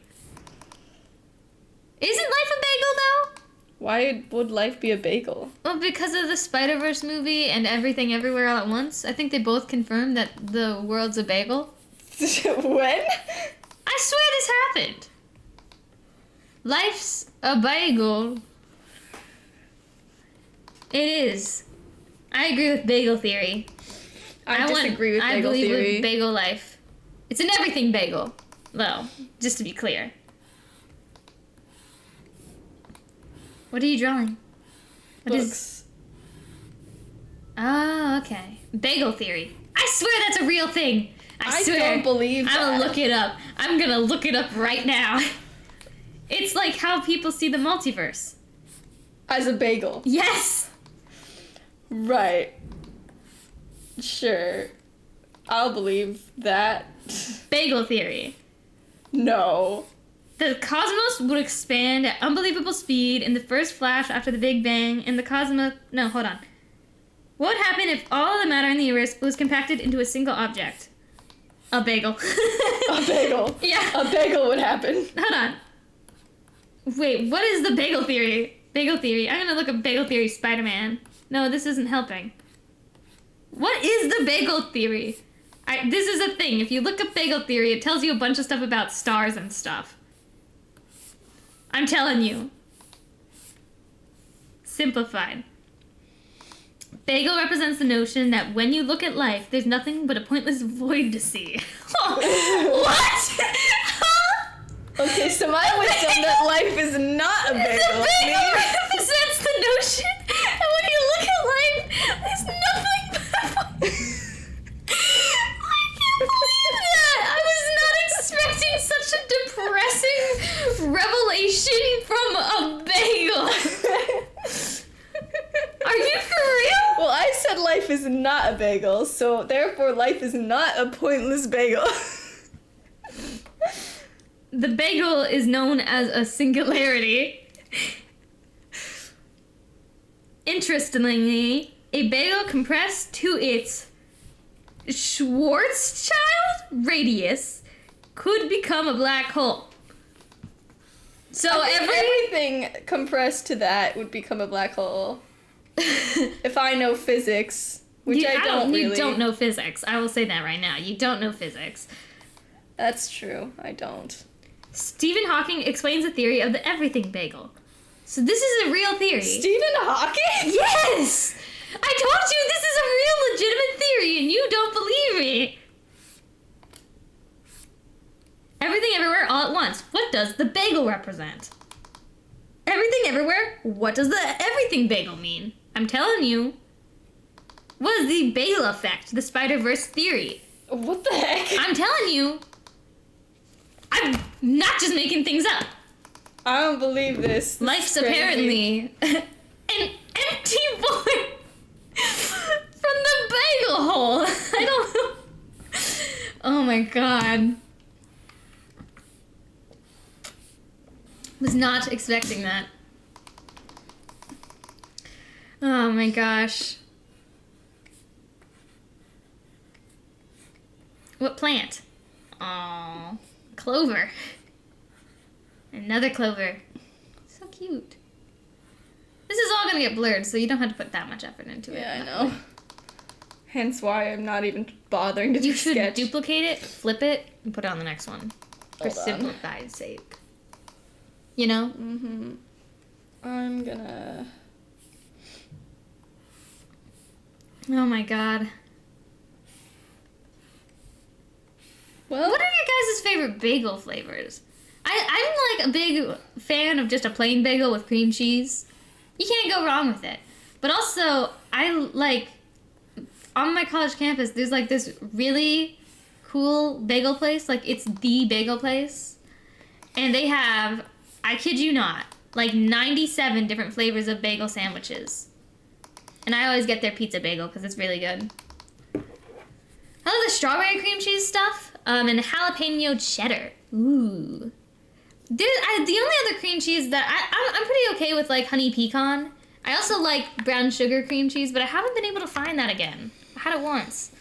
Isn't life a bagel, though? Why would life be a bagel? Well, because of the Spider-Verse movie and Everything Everywhere All at Once. I think they both confirmed that the world's a bagel. When? I swear this happened. Life's a bagel. It is. I agree with bagel theory. I disagree with bagel I believe theory. with bagel life. It's an everything bagel, though, just to be clear. What are you drawing? What is? Books. Oh, okay. Bagel theory. I swear that's a real thing. I swear. don't believe that. I'm gonna look it up. I'm gonna look it up right now. It's like how people see the multiverse. As a bagel. Yes! Right. Sure. I'll believe that. Bagel theory. No. The cosmos would expand at unbelievable speed in the first flash after the Big Bang, and the cosmos... No, hold on. What would happen if all the matter in the universe was compacted into a single object? A bagel. A bagel. Yeah. A bagel would happen. Hold on. Wait, what is the bagel theory? Bagel theory. I'm gonna look up bagel theory Spider-Man. No, this isn't helping. What is the bagel theory? This is a thing. If you look up bagel theory, it tells you a bunch of stuff about stars and stuff. I'm telling you. Simplified. Bagel represents the notion that when you look at life, there's nothing but a pointless void to see. What? Okay, so my wisdom that life is not a bagel. The bagel represents the notion that when you look at life, there's nothing but a I can't believe that! I was not expecting such a depressing revelation from a bagel. Are you for real? Well, I said life is not a bagel, so therefore life is not a pointless bagel. The bagel is known as a singularity. Interestingly, a bagel compressed to its Schwarzschild radius could become a black hole. So everything compressed to that would become a black hole. If I know physics, which I don't really. You don't know physics. I will say that right now. You don't know physics. That's true. I don't. Stephen Hawking explains the theory of the everything bagel. So this is a real theory. Stephen Hawking? Yes! I told you this is a real legitimate theory and you don't believe me. Everything everywhere all at once. What does the bagel represent? Everything everywhere? What does the everything bagel mean? I'm telling you. What is the bagel effect? The Spider-Verse theory. What the heck? I'm telling you. I'm not just making things up. I don't believe this. Life's crazy. apparently an empty void from the bagel hole. I don't know. Oh my god. Was not expecting that. Oh my gosh. What plant? Aww. Clover. Another clover. So cute. This is all gonna get blurred, so you don't have to put that much effort into it. Yeah, I know. Hence why I'm not even bothering to You do should sketch. duplicate it, flip it, and put it on the next one. For Hold on. simplified's sake. You know? Mm-hmm. I'm gonna... Oh my god. Well, What are your guys' favorite bagel flavors? I'm like a big fan of just a plain bagel with cream cheese. You can't go wrong with it. But also, I like, on my college campus, there's like this really cool bagel place. Like, it's the bagel place. And they have, I kid you not, like 97 different flavors of bagel sandwiches. And I always get their pizza bagel because it's really good. I love the strawberry cream cheese stuff. And jalapeno cheddar. Ooh. The only other cream cheese that I'm pretty okay with, like honey pecan. I also like brown sugar cream cheese, but I haven't been able to find that again. I had it once.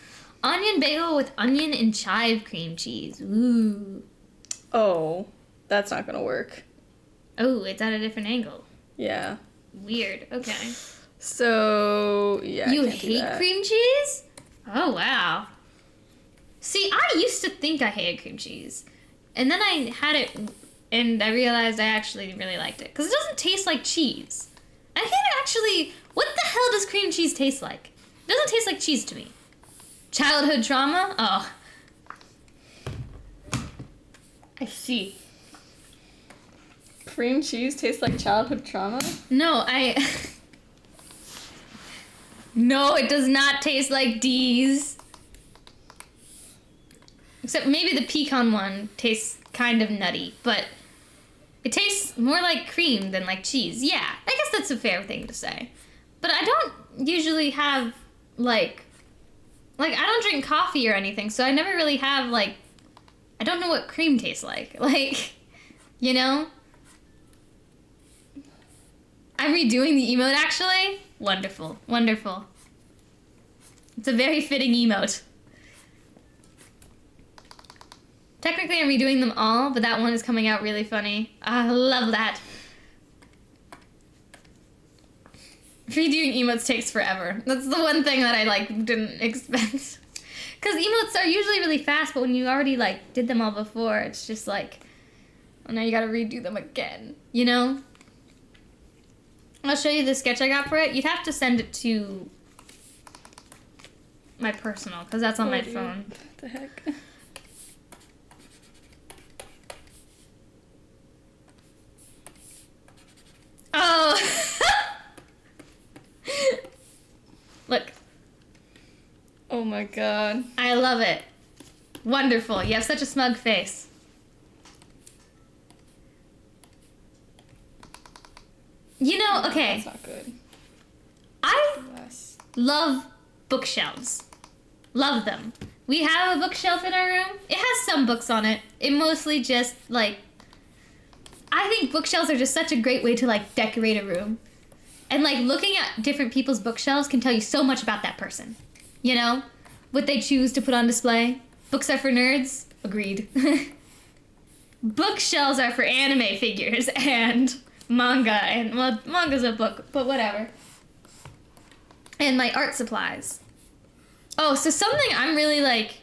Onion bagel with onion and chive cream cheese. Ooh. oh, that's not gonna work. Oh, it's at a different angle. Yeah. Weird. Okay. So, yeah. You I can't do hate that. cream cheese? Oh, wow. See, I used to think I hated cream cheese. And then I had it, and I realized I actually really liked it. Because it doesn't taste like cheese. I can't actually... What the hell does cream cheese taste like? It doesn't taste like cheese to me. Childhood trauma? Oh. I see. Cream cheese tastes like childhood trauma? No, No, it does not taste like D's. Except maybe the pecan one tastes kind of nutty, but It tastes more like cream than like cheese. Yeah, I guess that's a fair thing to say. But I don't usually have, like I don't drink coffee or anything, so I never really have, like, I don't know what cream tastes like. Like, you know? I'm redoing the emote, actually. Wonderful. Wonderful. It's a very fitting emote. Technically, I'm redoing them all, but that one is coming out really funny. I love that. Redoing emotes takes forever. That's the one thing that I, like, didn't expect. Because emotes are usually really fast, but when you already, like, did them all before, it's just like, oh, now you gotta redo them again, you know? I'll show you the sketch I got for it. You'd have to send it to my personal, because that's on my phone. What the heck? Oh! Look. Oh my god. I love it. Wonderful. You have such a smug face. You know, okay. That's not good. I Yes. love bookshelves. Love them. We have a bookshelf in our room. It has some books on it. It mostly just, like, I think bookshelves are just such a great way to, like, decorate a room. And, like, looking at different people's bookshelves can tell you so much about that person. You know? What they choose to put on display. Books are for nerds. Agreed. Bookshelves are for anime figures and manga. And, well, manga's a book, but whatever. And my art supplies. Oh, so something I'm really, like,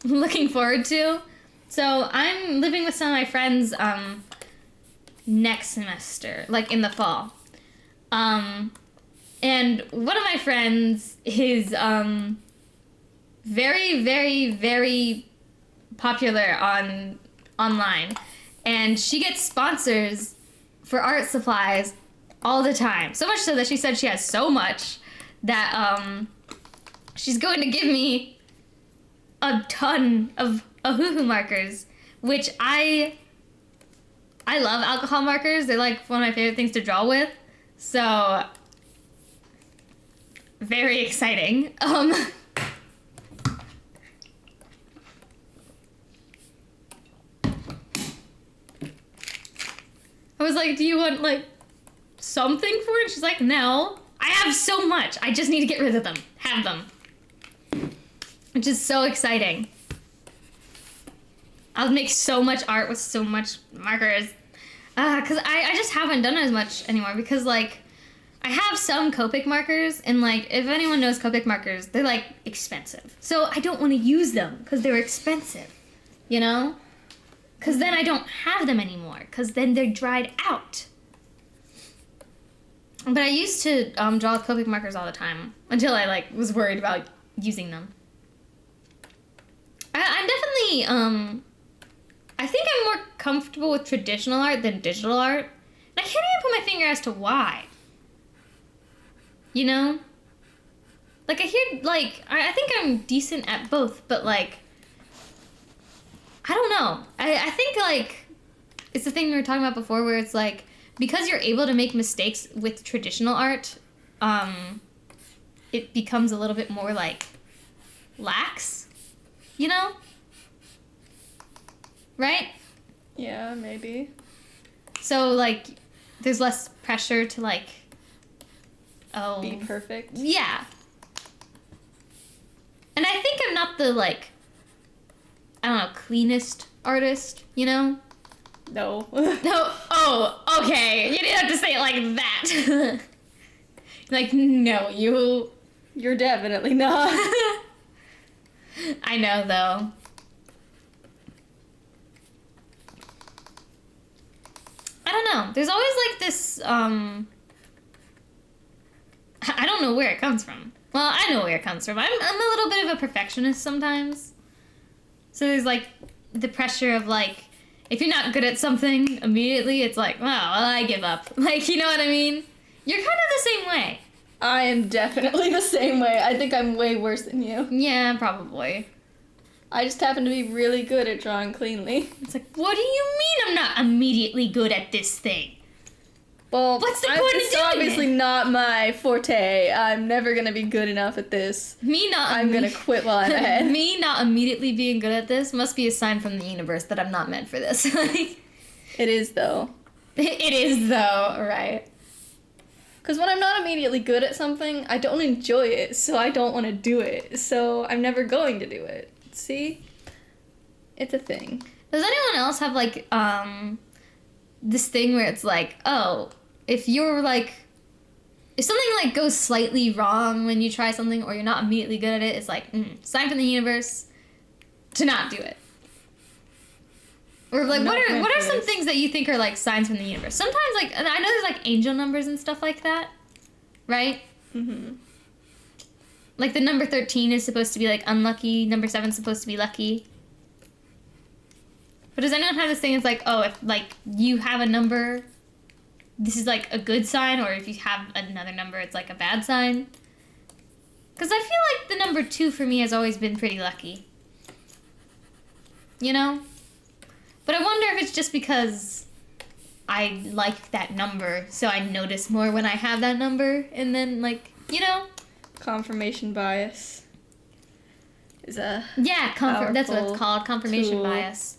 looking forward to. So I'm living with some of my friends, next semester, like in the fall. And one of my friends is, very, very, very popular online. And she gets sponsors for art supplies all the time. So much so that she said she has so much that, she's going to give me a ton of Ahuhu markers, which I love alcohol markers. They're like one of my favorite things to draw with. So, very exciting. I was like, do you want, like, something for it? She's like, no. I have so much. I just need to get rid of them. Have them. Which is so exciting. I'll make so much art with so much markers. Because I just haven't done as much anymore. Because, like, I have some Copic markers. And, like, if anyone knows Copic markers, they're, like, expensive. So I don't want to use them because they're expensive. You know? Because then I don't have them anymore. Because then they're dried out. But I used to draw with Copic markers all the time. Until I, like, was worried about using them. I'm definitely, I think I'm more comfortable with traditional art than digital art. And I can't even put my finger as to why. You know? Like, I hear, like, I think I'm decent at both, but, like, I don't know. I think, like, it's the thing we were talking about before where it's, like, because you're able to make mistakes with traditional art, it becomes a little bit more, like, lax. You know? Right? Yeah, maybe. So, like, there's less pressure to, like, Be perfect. Yeah. And I think I'm not the, like, I don't know, cleanest artist, you know? No. No. Oh, okay. You didn't have to say it like that. Like, no, you... You're definitely not. I know, though. I don't know. There's always, like, this, I don't know where it comes from. Well, I know where it comes from. I'm a little bit of a perfectionist sometimes. So there's, like, the pressure of, like, if you're not good at something immediately, it's like, well, I give up. Like, you know what I mean? You're kind of the same way. I am definitely the same way. I think I'm way worse than you. Yeah, probably. I just happen to be really good at drawing cleanly. It's like, what do you mean I'm not immediately good at this thing? Well, What's the point of it's doing obviously it? not my forte. I'm never gonna be good enough at this. I'm gonna quit while I'm ahead. Me not immediately being good at this must be a sign from the universe that I'm not meant for this. Like, It is, though. it is though, right? Because when I'm not immediately good at something, I don't enjoy it, so I don't want to do it. So I'm never going to do it. See? It's a thing. Does anyone else have like this thing where it's like, oh, if you're like, if something like goes slightly wrong when you try something or you're not immediately good at it, it's like sign from the universe to not do it. Or like, what are some things that you think are like signs from the universe? Sometimes like, and I know there's like angel numbers and stuff like that, right? Mm-hmm. Like the number 13 is supposed to be like unlucky, number 7 is supposed to be lucky. But does anyone have this thing? It's like, oh, if like you have a number, this is like a good sign, or if you have another number, it's like a bad sign. Because I feel like the number 2 for me has always been pretty lucky. You know? But I wonder if it's just because I like that number, so I notice more when I have that number, and then like, you know? Confirmation bias is a Yeah, that's what it's called, confirmation tool. bias.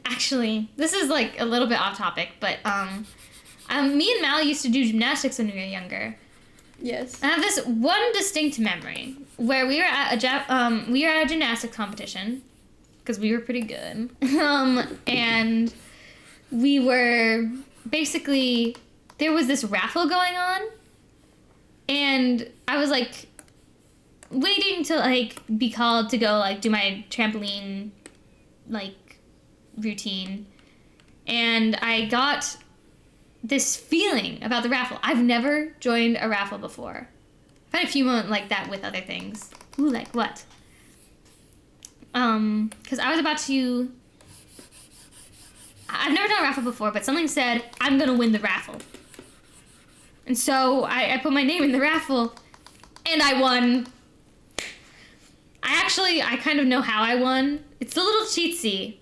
Actually, this is like a little bit off topic, but me and Mal used to do gymnastics when we were younger. Yes. I have this one distinct memory where we were at a gymnastics competition because we were pretty good, and we were basically, there was this raffle going on, and I was like waiting to like be called to go like do my trampoline like routine, and I got this feeling about the raffle. I've never joined a raffle before. I've had a few moments like that with other things. Ooh, like what? Because I was about to, I've never done a raffle before, but something said, I'm gonna win the raffle. And so I put my name in the raffle, and I won. I kind of know how I won. It's a little cheatsy,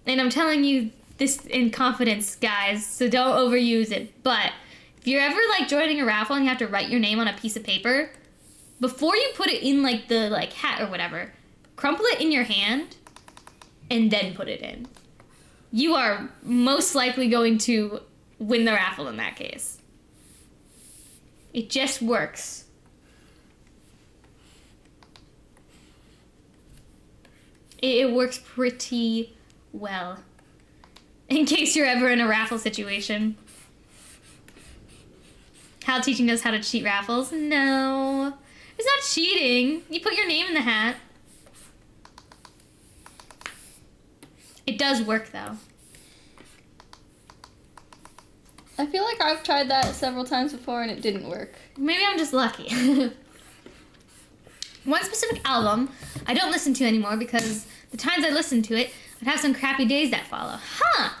and I'm telling you this in confidence, guys, so don't overuse it. But if you're ever like joining a raffle and you have to write your name on a piece of paper, before you put it in like the like hat or whatever, crumple it in your hand and then put it in. You are most likely going to win the raffle in that case. It just works. It works pretty well. In case you're ever in a raffle situation. Hal teaching us how to cheat raffles? No. It's not cheating. You put your name in the hat. It does work, though. I feel like I've tried that several times before and it didn't work. Maybe I'm just lucky. One specific album I don't listen to anymore because the times I listen to it, I'd have some crappy days that follow. Huh!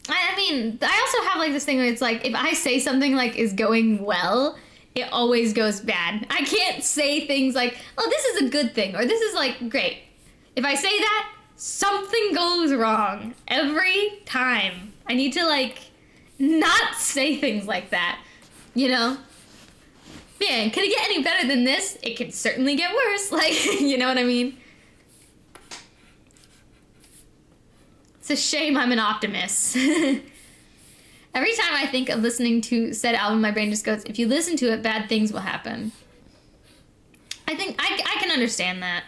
I mean, I also have like this thing where it's like, if I say something like is going well, it always goes bad. I can't say things like, oh, this is a good thing, or this is like great. If I say that, something goes wrong every time. I need to like not say things like that, you know? Man, can it get any better than this? It can certainly get worse. Like, you know what I mean? It's a shame I'm an optimist. Every time I think of listening to said album, my brain just goes, if you listen to it, bad things will happen. I think I can understand that.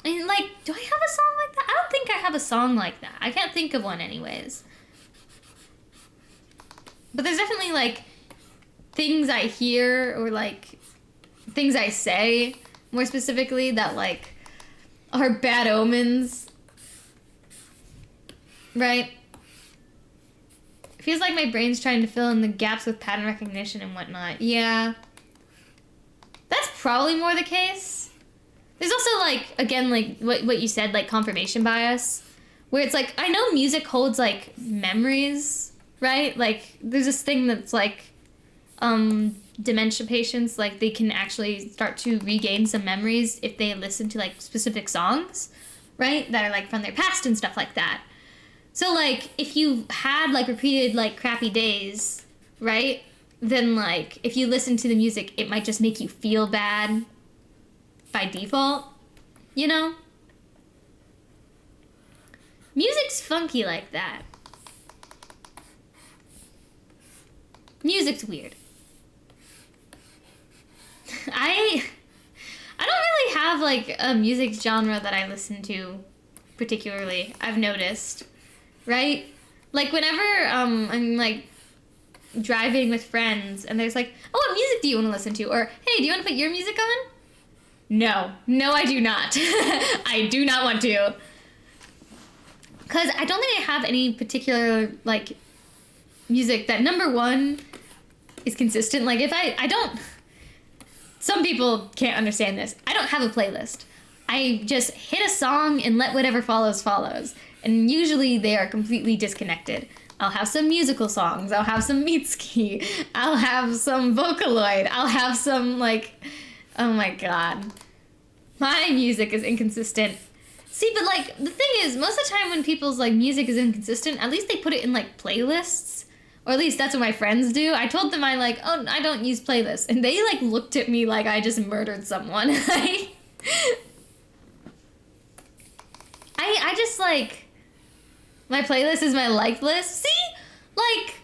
And like, do I have a song like that? I don't think I have a song like that. I can't think of one anyways. But there's definitely like things I hear or like things I say more specifically that like are bad omens. Right? It feels like my brain's trying to fill in the gaps with pattern recognition and whatnot. Yeah. That's probably more the case. There's also like, again, like what you said, like confirmation bias, where it's like, I know music holds like memories right? Like, there's this thing that's like, dementia patients, like, they can actually start to regain some memories if they listen to, like, specific songs, right? That are, like, from their past and stuff like that. So, like, if you had, like, repeated, like, crappy days, right? Then, like, if you listen to the music, it might just make you feel bad by default, you know? Music's funky like that. Music's weird. I don't really have, like, a music genre that I listen to particularly, I've noticed, right? Like, whenever I'm, like, driving with friends and there's like, oh, what music do you want to listen to? Or, hey, do you want to put your music on? No, I do not. I do not want to. Because I don't think I have any particular, like, music that, number one, is consistent. Like, if I don't... Some people can't understand this. I don't have a playlist. I just hit a song and let whatever follows, follows. And usually they are completely disconnected. I'll have some musical songs. I'll have some Mitski. I'll have some Vocaloid. I'll have some, like... Oh my god. My music is inconsistent. See, but, like, the thing is, most of the time when people's, like, music is inconsistent, at least they put it in, like, playlists. Or at least that's what my friends do. I told them I don't use playlists. And they, like, looked at me like I just murdered someone. I just, like... My playlist is my like list. See? Like...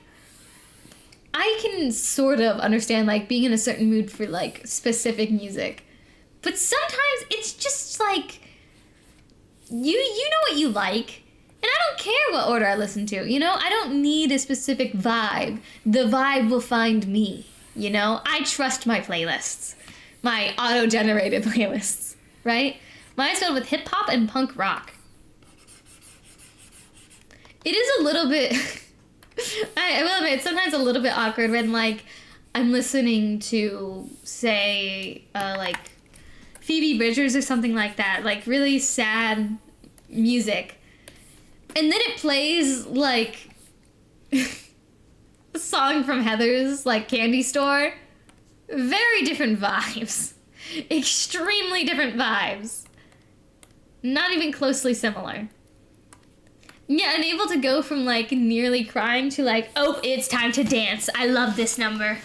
I can sort of understand, like, being in a certain mood for, like, specific music. But sometimes it's just, like... You know what you like. And I don't care what order I listen to, you know? I don't need a specific vibe. The vibe will find me, you know? I trust my playlists. My auto-generated playlists, right? Mine's filled with hip-hop and punk rock. It is a little bit... I will admit, it's sometimes a little bit awkward when, like, I'm listening to, say, like, Phoebe Bridgers or something like that. Like, really sad music. And then it plays, like, a song from Heather's, like, candy store. Very different vibes. Extremely different vibes. Not even closely similar. Yeah, and able to go from, like, nearly crying to, like, oh, it's time to dance. I love this number.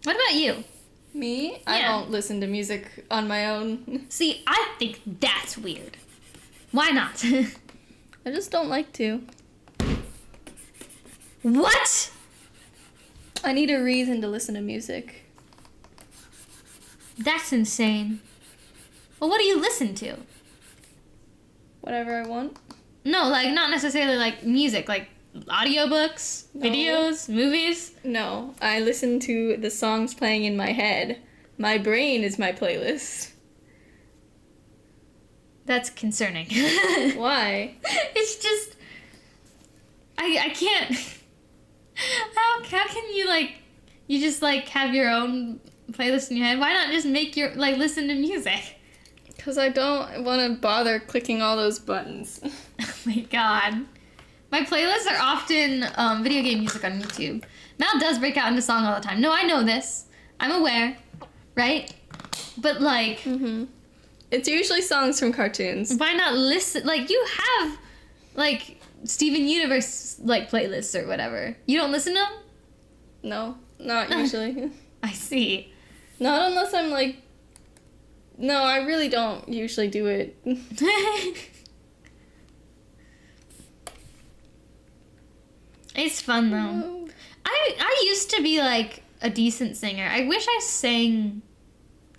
What about you? Me? Yeah. I don't listen to music on my own. See, I think that's weird. Why not? I just don't like to. What? I need a reason to listen to music. That's insane. Well, what do you listen to? Whatever I want. No, like, not necessarily, like, music. Like, audiobooks, videos, movies? No, I listen to the songs playing in my head. My brain is my playlist. That's concerning. Why? It's just... I can't... How can you, like... You just, like, have your own playlist in your head? Why not just make your... Like, listen to music? Because I don't want to bother clicking all those buttons. Oh my god. My playlists are often video game music on YouTube. Mal does break out into song all the time. No, I know this. I'm aware. Right? But, like... Mm-hmm. It's usually songs from cartoons. Why not listen? Like, you have, like, Steven Universe, like, playlists or whatever. You don't listen to them? No, not usually. I see. Not unless I'm, like... No, I really don't usually do it. It's fun, though. I used to be, like, a decent singer. I wish I sang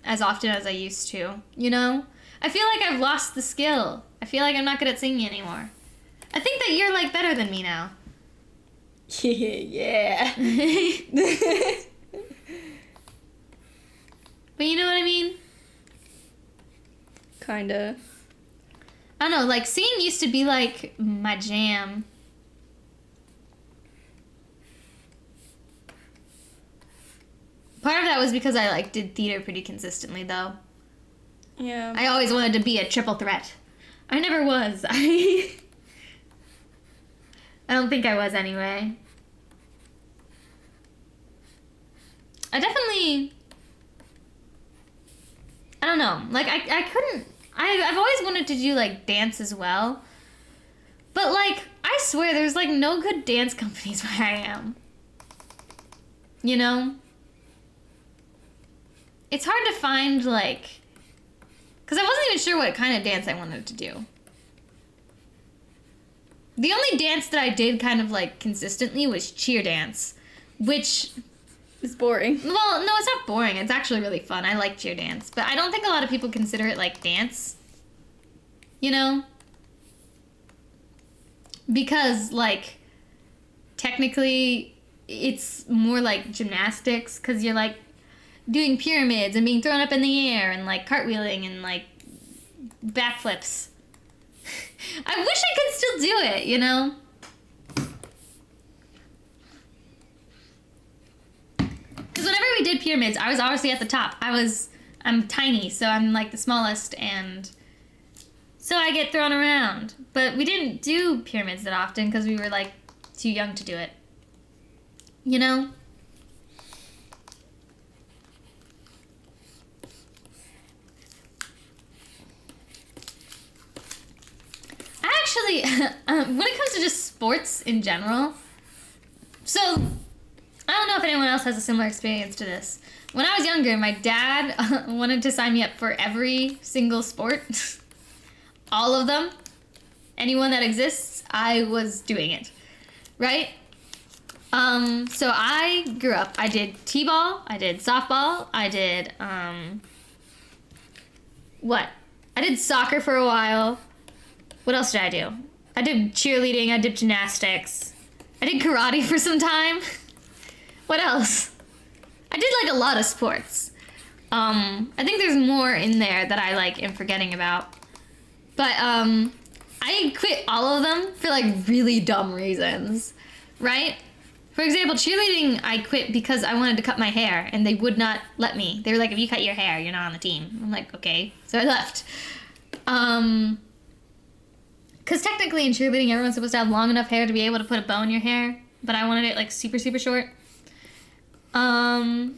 as often as I used to, you know? I feel like I've lost the skill. I feel like I'm not good at singing anymore. I think that you're, like, better than me now. Yeah. But you know what I mean? Kinda. I don't know, like, singing used to be, like, my jam. Part of that was because I, like, did theater pretty consistently, though. Yeah. I always wanted to be a triple threat. I never was. I don't think I was anyway. I definitely... I don't know. Like, I couldn't... I've always wanted to do, like, dance as well. But, like, I swear there's, like, no good dance companies where I am. You know? It's hard to find, like... Because I wasn't even sure what kind of dance I wanted to do. The only dance that I did kind of, like, consistently was cheer dance. Which... It's boring. Well, no, it's not boring. It's actually really fun. I like cheer dance. But I don't think a lot of people consider it, like, dance. You know? Because, like, technically, it's more like gymnastics. Because you're, like, doing pyramids and being thrown up in the air and, like, cartwheeling and, like, backflips. I wish I could still do it, you know? Because whenever we did pyramids, I was obviously at the top. I'm tiny, so I'm like the smallest, and so I get thrown around. But we didn't do pyramids that often because we were like too young to do it. You know? I actually, when it comes to just sports in general, so I don't know if anyone else has a similar experience to this. When I was younger, my dad wanted to sign me up for every single sport. All of them. Anyone that exists, I was doing it. Right? So I grew up, I did t-ball, I did softball, I did, I did soccer for a while. What else did I do? I did cheerleading, I did gymnastics. I did karate for some time. What else? I did like a lot of sports. I think there's more in there that I like am forgetting about. But I quit all of them for like really dumb reasons, right? For example, cheerleading I quit because I wanted to cut my hair and they would not let me. They were like, if you cut your hair, you're not on the team. I'm like, okay. So I left. Because technically in cheerleading, everyone's supposed to have long enough hair to be able to put a bow in your hair. But I wanted it like super, super short. Also,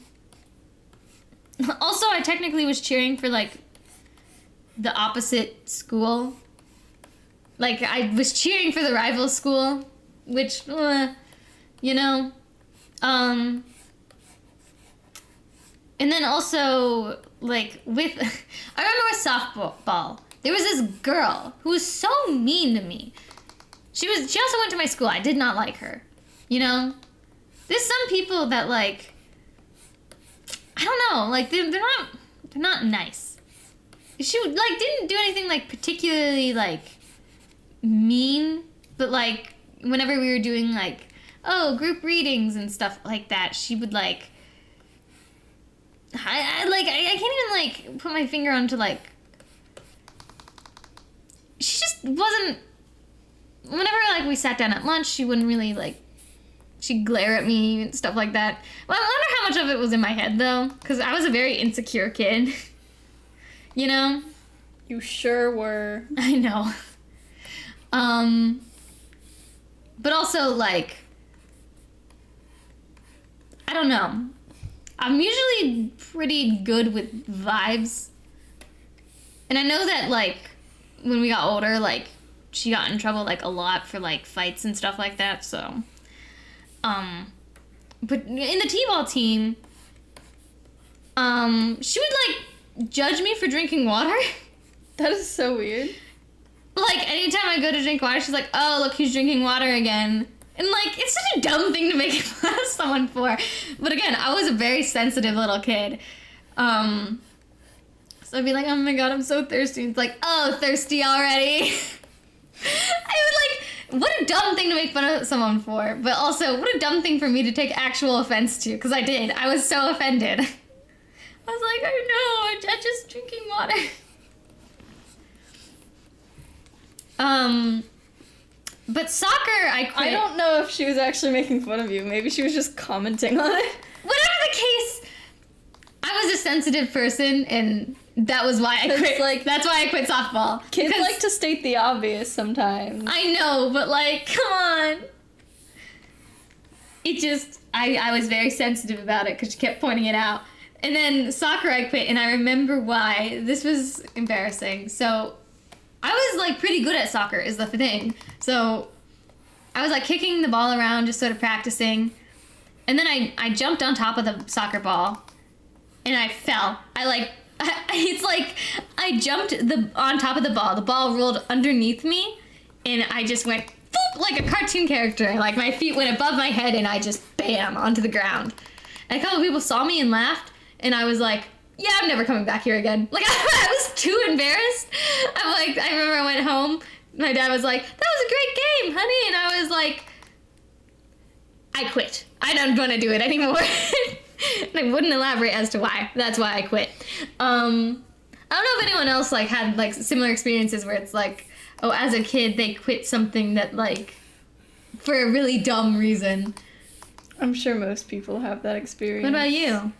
I technically was cheering for, like, the opposite school. Like, I was cheering for the rival school, which, you know. And then also, like, with... I remember with softball, there was this girl who was so mean to me. She also went to my school. I did not like her, you know? There's some people that, like, I don't know, like, they're not nice. She, like, didn't do anything, like, particularly, like, mean, but, like, whenever we were doing, like, group readings and stuff like that, she would, like, I can't even, like, put my finger onto, like, she just wasn't, whenever, like, we sat down at lunch, she wouldn't really, like, she'd glare at me and stuff like that. Well, I wonder how much of it was in my head, though. Because I was a very insecure kid. You know? You sure were. I know. But also, like... I don't know. I'm usually pretty good with vibes. And I know that, like, when we got older, like, she got in trouble, like, a lot for, like, fights and stuff like that, so... But in the t-ball team, she would, like, judge me for drinking water. That is so weird. Like, anytime I go to drink water, she's like, oh, look, he's drinking water again. And, like, it's such a dumb thing to make fun of someone for. But again, I was a very sensitive little kid. So I'd be like, oh my god, I'm so thirsty. It's like, oh, thirsty already. I would, like... What a dumb thing to make fun of someone for, but also, what a dumb thing for me to take actual offense to, because I did. I was so offended. I was like, I know, I'm just drinking water. But soccer, I quit. I don't know if she was actually making fun of you. Maybe she was just commenting on it. Whatever the case, I was a sensitive person, and that was why I quit. Like, that's why I quit softball. Kids Because- like to state the obvious sometimes. I know, but like, come on. It just, I was very sensitive about it because she kept pointing it out. And then soccer I quit, and I remember why. This was embarrassing. So I was like pretty good at soccer is the thing. So I was like kicking the ball around, just sort of practicing. And then I jumped on top of the soccer ball, and I fell. It's like I jumped on top of the ball rolled underneath me, and I just went boop, like a cartoon character. Like my feet went above my head, and I just bam onto the ground. And a couple of people saw me and laughed, and I was like, yeah, I'm never coming back here again. Like I was too embarrassed. I remember I went home. My dad was like, that was a great game, honey. And I was like, I quit. I don't want to do it anymore. And I wouldn't elaborate as to why. That's why I quit. I don't know if anyone else like had like similar experiences where it's like, oh, as a kid they quit something that like for a really dumb reason. I'm sure most people have that experience. What about you?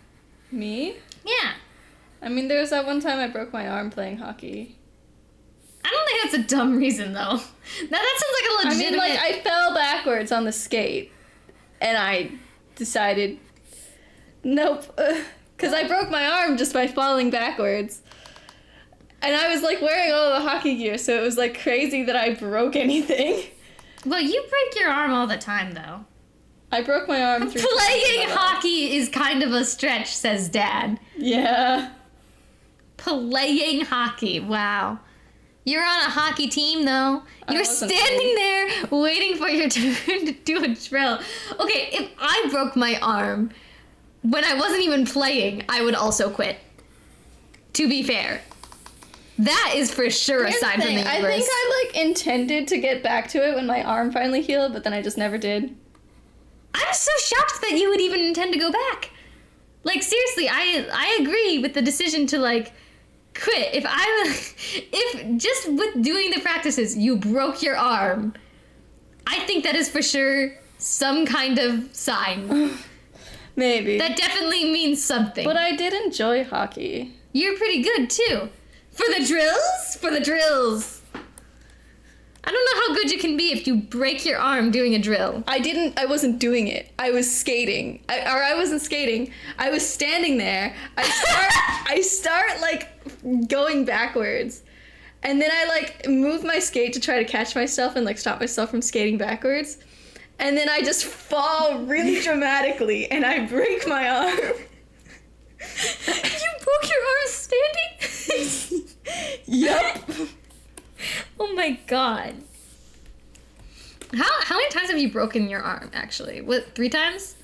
Me? Yeah. I mean, there was that one time I broke my arm playing hockey. I don't think that's a dumb reason though. That sounds like a legitimate. I mean, like I fell backwards on the skate, and I decided, nope, because I broke my arm just by falling backwards. And I was like wearing all the hockey gear, so it was like crazy that I broke anything. Well, you break your arm all the time though. I broke my arm 3 times. Playing hockey is kind of a stretch, says Dad. Yeah. Playing hockey, wow. You're on a hockey team, though. I You're wasn't standing there waiting for your turn to do a drill. Okay, if I broke my arm when I wasn't even playing, I would also quit. To be fair. That is for sure a Here's sign the from the thing, universe. I think I like intended to get back to it when my arm finally healed, but then I just never did. I'm so shocked that you would even intend to go back. Like, seriously, I agree with the decision to, like, quit. If just with doing the practices, you broke your arm, I think that is for sure some kind of sign. Maybe. That definitely means something. But I did enjoy hockey. You're pretty good, too. For the drills? For the drills. I don't know how good you can be if you break your arm doing a drill. I wasn't doing it. I was skating. I wasn't skating. I was standing there. I start like going backwards. And then I like move my skate to try to catch myself and like stop myself from skating backwards. And then I just fall really dramatically and I break my arm. You broke your arm standing? Yup. Oh my god. How many times have you broken your arm, actually? What, 3 times?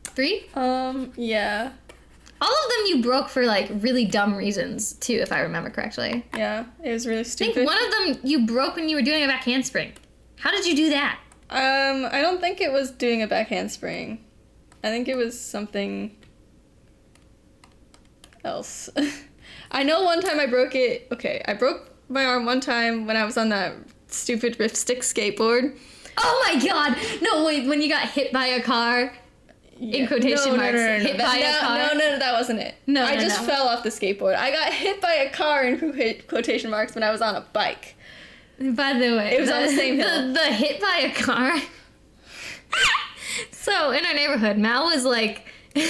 3? Yeah. All of them you broke for, like, really dumb reasons, too, if I remember correctly. Yeah, it was really I stupid. think one of them you broke when you were doing a back handspring. How did you do that? I don't think it was doing a back handspring. I think it was something else. I know one time I broke it. Okay, I broke my arm one time when I was on that stupid ripstick skateboard. Oh my god! No, wait, when you got hit by a car? In quotation marks, hit by a car? No, that wasn't it. I just fell off the skateboard. I got hit by a car in quotation marks when I was on a bike. By the way, It was on the same hill. The hit by a car. So, in our neighborhood, Mal was like... Mal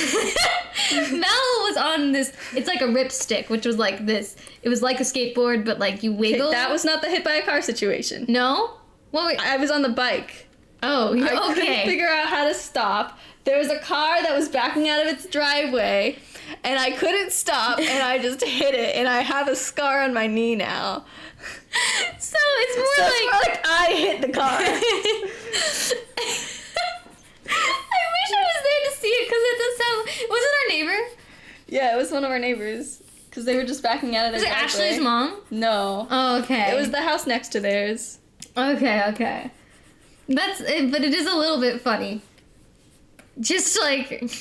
was on this... It's like a ripstick, which was like this. It was like a skateboard, but like you wiggle. That was not the hit by a car situation. No? What were... I was on the bike. Oh, I couldn't okay. figure out how to stop. There was a car that was backing out of its driveway, and I couldn't stop, and I just hit it, and I have a scar on my knee now. So it's more like I hit the car. I wish I was there to see it because it does sound... Was it our neighbor? Yeah, it was one of our neighbors, because they were just backing out of their Was it driveway. Ashley's mom? No. Oh, okay. It was the house next to theirs. Okay. That's it, but it is a little bit funny. Just like...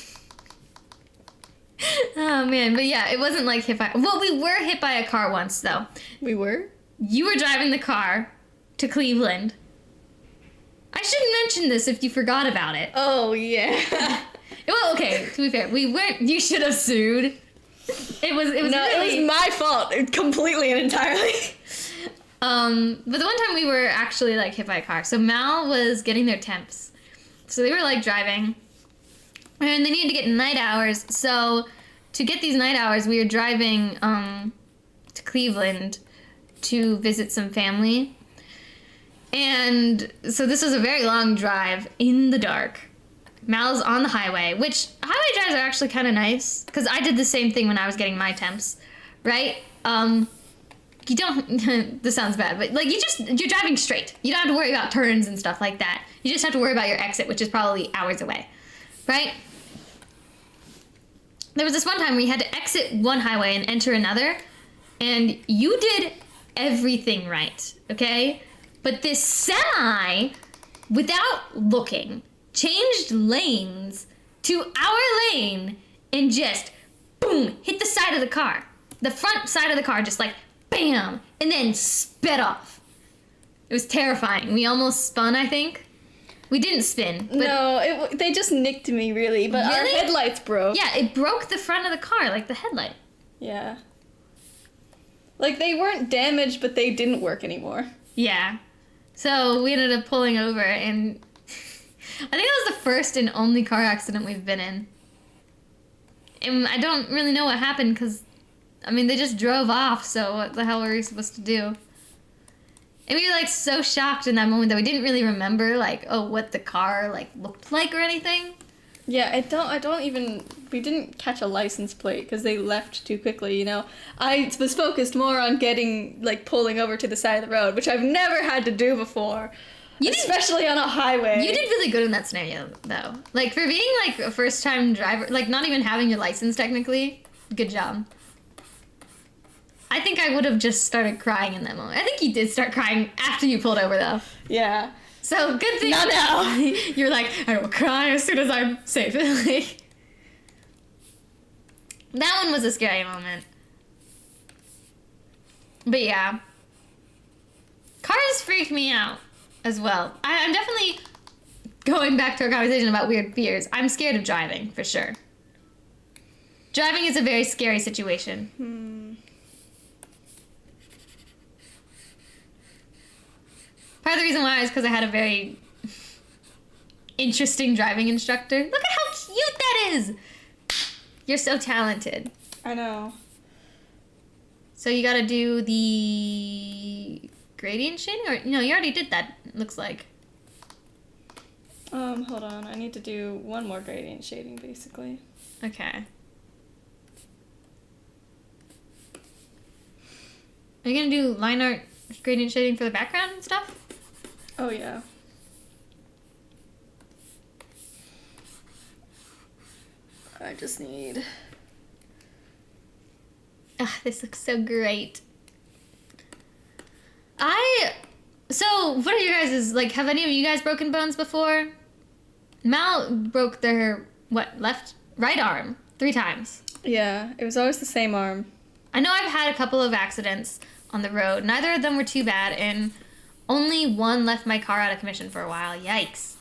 Oh, man. But yeah, it wasn't like hit by... Well, we were hit by a car once, though. We were? You were driving the car to Cleveland. I shouldn't mention this if you forgot about it. Oh, yeah. Well, okay, to be fair, we weren't. You should have sued. It was really... it was my fault, completely and entirely. But the one time we were actually like hit by a car. So Mal was getting their temps. So they were like driving, and they needed to get night hours. So to get these night hours, we were driving to Cleveland to visit some family. And so this was a very long drive in the dark. Mal's on the highway, which highway drives are actually kind of nice, because I did the same thing when I was getting my temps, right? You don't, this sounds bad, but like you're driving straight. You don't have to worry about turns and stuff like that. You just have to worry about your exit, which is probably hours away, right? There was this one time where you had to exit one highway and enter another, and you did everything right, okay? But this semi, without looking, changed lanes to our lane and just, boom, hit the side of the car. The front side of the car just like, bam, and then sped off. It was terrifying. We almost spun, I think. We didn't spin. But No, they just nicked me, really, but our Really? headlights broke. yeah, it broke the front of the car, like the headlight. Yeah. Like, they weren't damaged, but they didn't work anymore. Yeah. So we ended up pulling over, and I think that was the first and only car accident we've been in. And I don't really know what happened, because, I mean, they just drove off, so what the hell were we supposed to do? And we were, like, so shocked in that moment that we didn't really remember, like, oh, what the car, like, looked like or anything. Yeah, I don't even, we didn't catch a license plate because they left too quickly, you know. I was focused more on getting, like, pulling over to the side of the road, which I've never had to do before, especially on a highway. You did really good in that scenario, though. Like, for being, like, a first-time driver, like, not even having your license, technically, good job. I think I would have just started crying in that moment. I think you did start crying after you pulled over, though. Yeah. So, good thing. Not now. You're like, I will cry as soon as I'm safe. Like, that one was a scary moment. But yeah. Cars freak me out as well. I'm definitely going back to our conversation about weird fears. I'm scared of driving, for sure. Driving is a very scary situation. Part of the reason why is because I had a very interesting driving instructor. Look at how cute that is! You're so talented. I know. So you gotta do the gradient shading? Or, no, you already did that, looks like. Hold on. I need to do one more gradient shading, basically. Okay. Are you gonna do line art gradient shading for the background and stuff? Oh, yeah. I just need... Ah, this looks so great. So, what are your guys', like, have any of you guys broken bones before? Mal broke their, right arm 3 times. Yeah, it was always the same arm. I know I've had a couple of accidents on the road. Neither of them were too bad, and only one left my car out of commission for a while. Yikes.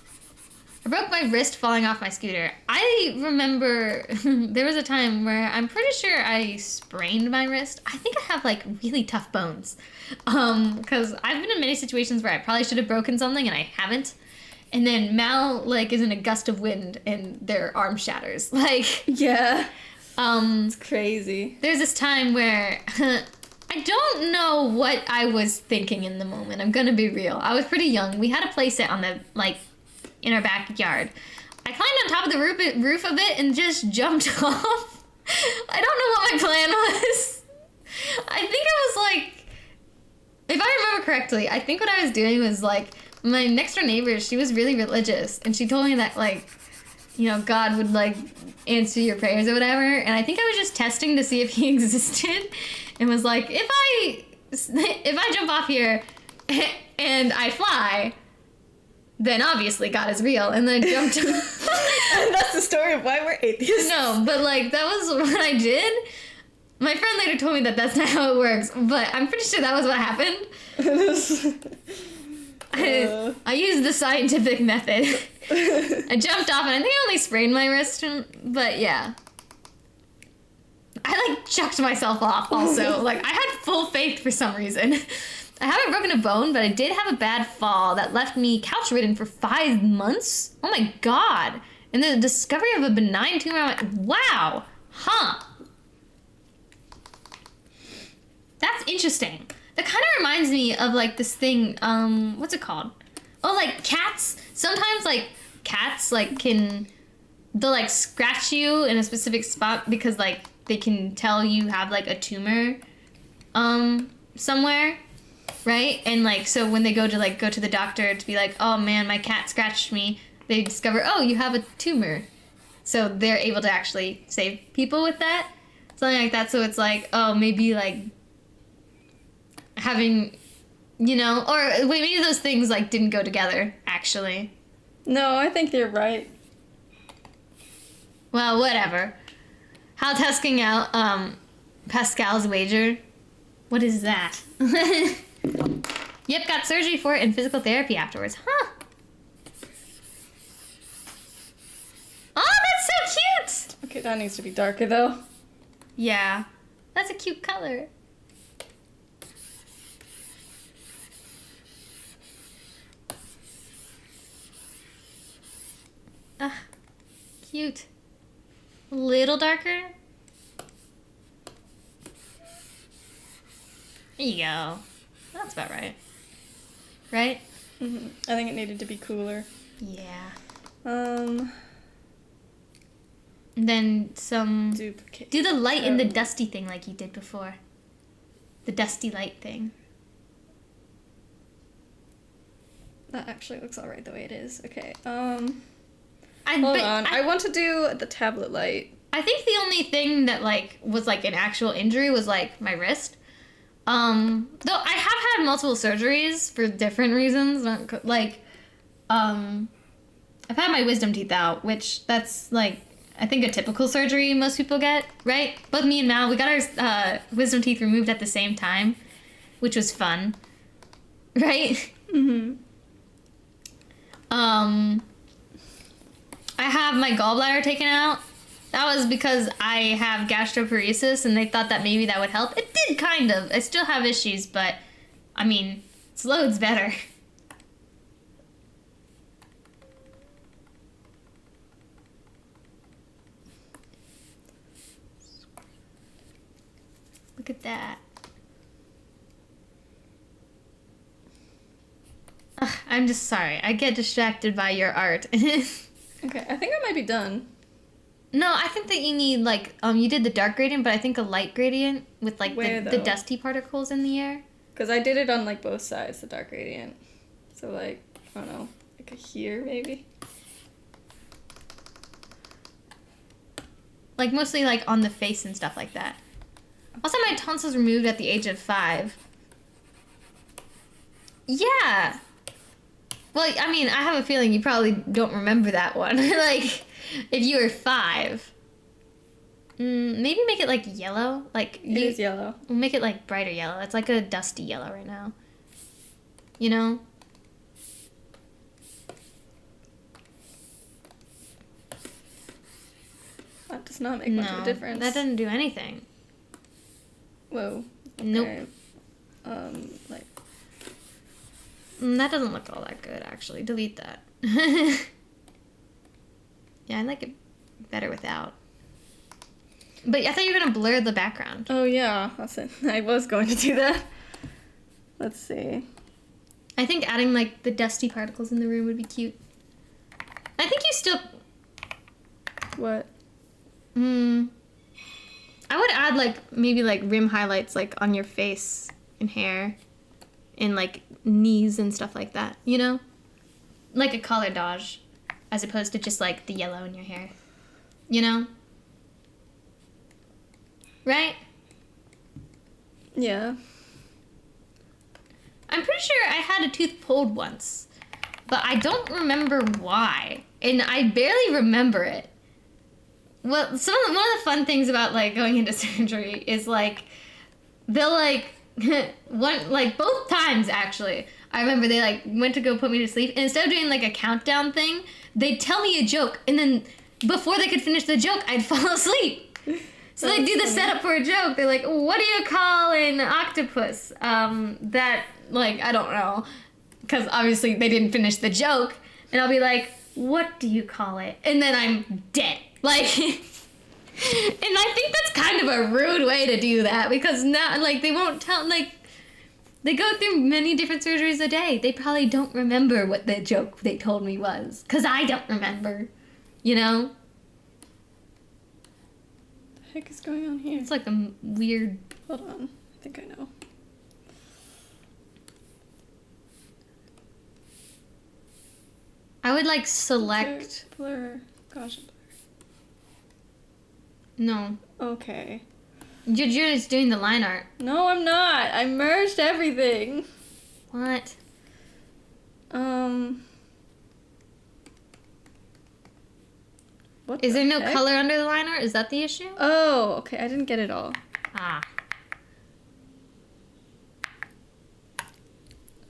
I broke my wrist falling off my scooter. I remember there was a time where I'm pretty sure I sprained my wrist. I think I have, like, really tough bones. Because I've been in many situations where I probably should have broken something and I haven't. And then Mal, like, is in a gust of wind and their arm shatters. Like, Yeah. It's crazy. there's this time where I don't know what I was thinking in the moment. I'm gonna be real. I was pretty young. We had a play set on the, like, in our backyard. I climbed on top of the roof of it and just jumped off. I don't know what my plan was. I think it was like, if I remember correctly, I think what I was doing was like, my next door neighbor, she was really religious, and she told me that, like, you know, God would, like, answer your prayers or whatever, and I think I was just testing to see if he existed, and was like, if I jump off here and I fly, then obviously God is real, and then I jumped. And that's the story of why we're atheists. No, but, like, that was what I did. My friend later told me that that's not how it works, but I'm pretty sure that was what happened. I used the scientific method. I jumped off and I think I only sprained my wrist, but yeah. I like chucked myself off also. Like I had full faith for some reason. I haven't broken a bone, but I did have a bad fall that left me couch ridden for 5 months. Oh my god. And the discovery of a benign tumor, I'm like, wow. Huh. That's interesting. That kind of reminds me of like this thing, what's it called? Oh, like cats. Sometimes like cats like they'll like scratch you in a specific spot because like they can tell you have like a tumor somewhere, right? And like so when they go to the doctor to be like, oh man, my cat scratched me, they discover, oh, you have a tumor. So they're able to actually save people with that. Something like that. So it's like, oh, maybe like having, you know, or wait, maybe those things like didn't go together actually. No, I think you're right. Well, whatever. How testing out Pascal's wager. What is that? Yep, got surgery for it and physical therapy afterwards. Huh. Oh, that's so cute! Okay, that needs to be darker though. Yeah, that's a cute color. Ah, cute. A little darker. There you go. That's about right. Right? Mm-hmm. I think it needed to be cooler. Yeah. Um. And then some... Duplicate. Do the light and the dusty thing like you did before. The dusty light thing. That actually looks alright the way it is. Okay. Hold on. I want to do the tablet light. I think the only thing that like was like an actual injury was like my wrist. Though I have had multiple surgeries for different reasons. I've had my wisdom teeth out, which that's like I think a typical surgery most people get, right? Both me and Mal, we got our wisdom teeth removed at the same time, which was fun, right? Mm-hmm. I have my gallbladder taken out. That was because I have gastroparesis, and they thought that maybe that would help. It did, kind of. I still have issues, but, I mean, it's loads better. Look at that. Ugh, I'm just sorry. I get distracted by your art. Okay, I think I might be done. No, I think that you need, like, you did the dark gradient, but I think a light gradient with, like, the dusty particles in the air. Because I did it on, like, both sides, the dark gradient. So, like, I don't know, like a here, maybe? Like, mostly, like, on the face and stuff like that. Also, my tonsils removed at the age of 5. Yeah! Well, I mean, I have a feeling you probably don't remember that one. Like, if you were 5. Maybe make it, like, yellow. Like, it is yellow. We'll make it, like, brighter yellow. It's, like, a dusty yellow right now. You know? That does not make much of a difference. That doesn't do anything. Whoa. Okay. Nope. Like... that doesn't look all that good, actually. Delete that. Yeah, I like it better without. But I thought you were going to blur the background. Oh, yeah. That's it. I was going to do that. Let's see. I think adding, like, the dusty particles in the room would be cute. I think you still... What? I would add, like, maybe, like, rim highlights, like, on your face and hair. And, like, knees and stuff like that, you know? Like a color dodge. As opposed to just, like, the yellow in your hair. You know? Right? Yeah. I'm pretty sure I had a tooth pulled once. But I don't remember why. And I barely remember it. Well, one of the fun things about, like, going into surgery is, like, they'll, like, both times, actually, I remember they like went to go put me to sleep, and instead of doing like a countdown thing, they'd tell me a joke, and then before they could finish the joke, I'd fall asleep. So they do the setup for a joke. They're like, what do you call an octopus? That, like, I don't know. Because obviously they didn't finish the joke. And I'll be like, what do you call it? And then I'm dead. Like, and I think that's kind of a rude way to do that. Because now, like, they won't tell, like, they go through many different surgeries a day. They probably don't remember what the joke they told me was. Because I don't remember. You know? What the heck is going on here? It's like a weird... Hold on. I think I know. I would like select... Blur. Gosh. No. Okay. You're just doing the line art. No, I'm not. I merged everything. What? What Is the there no heck? color under the line art? Is that the issue? Oh, okay. I didn't get it all. Ah.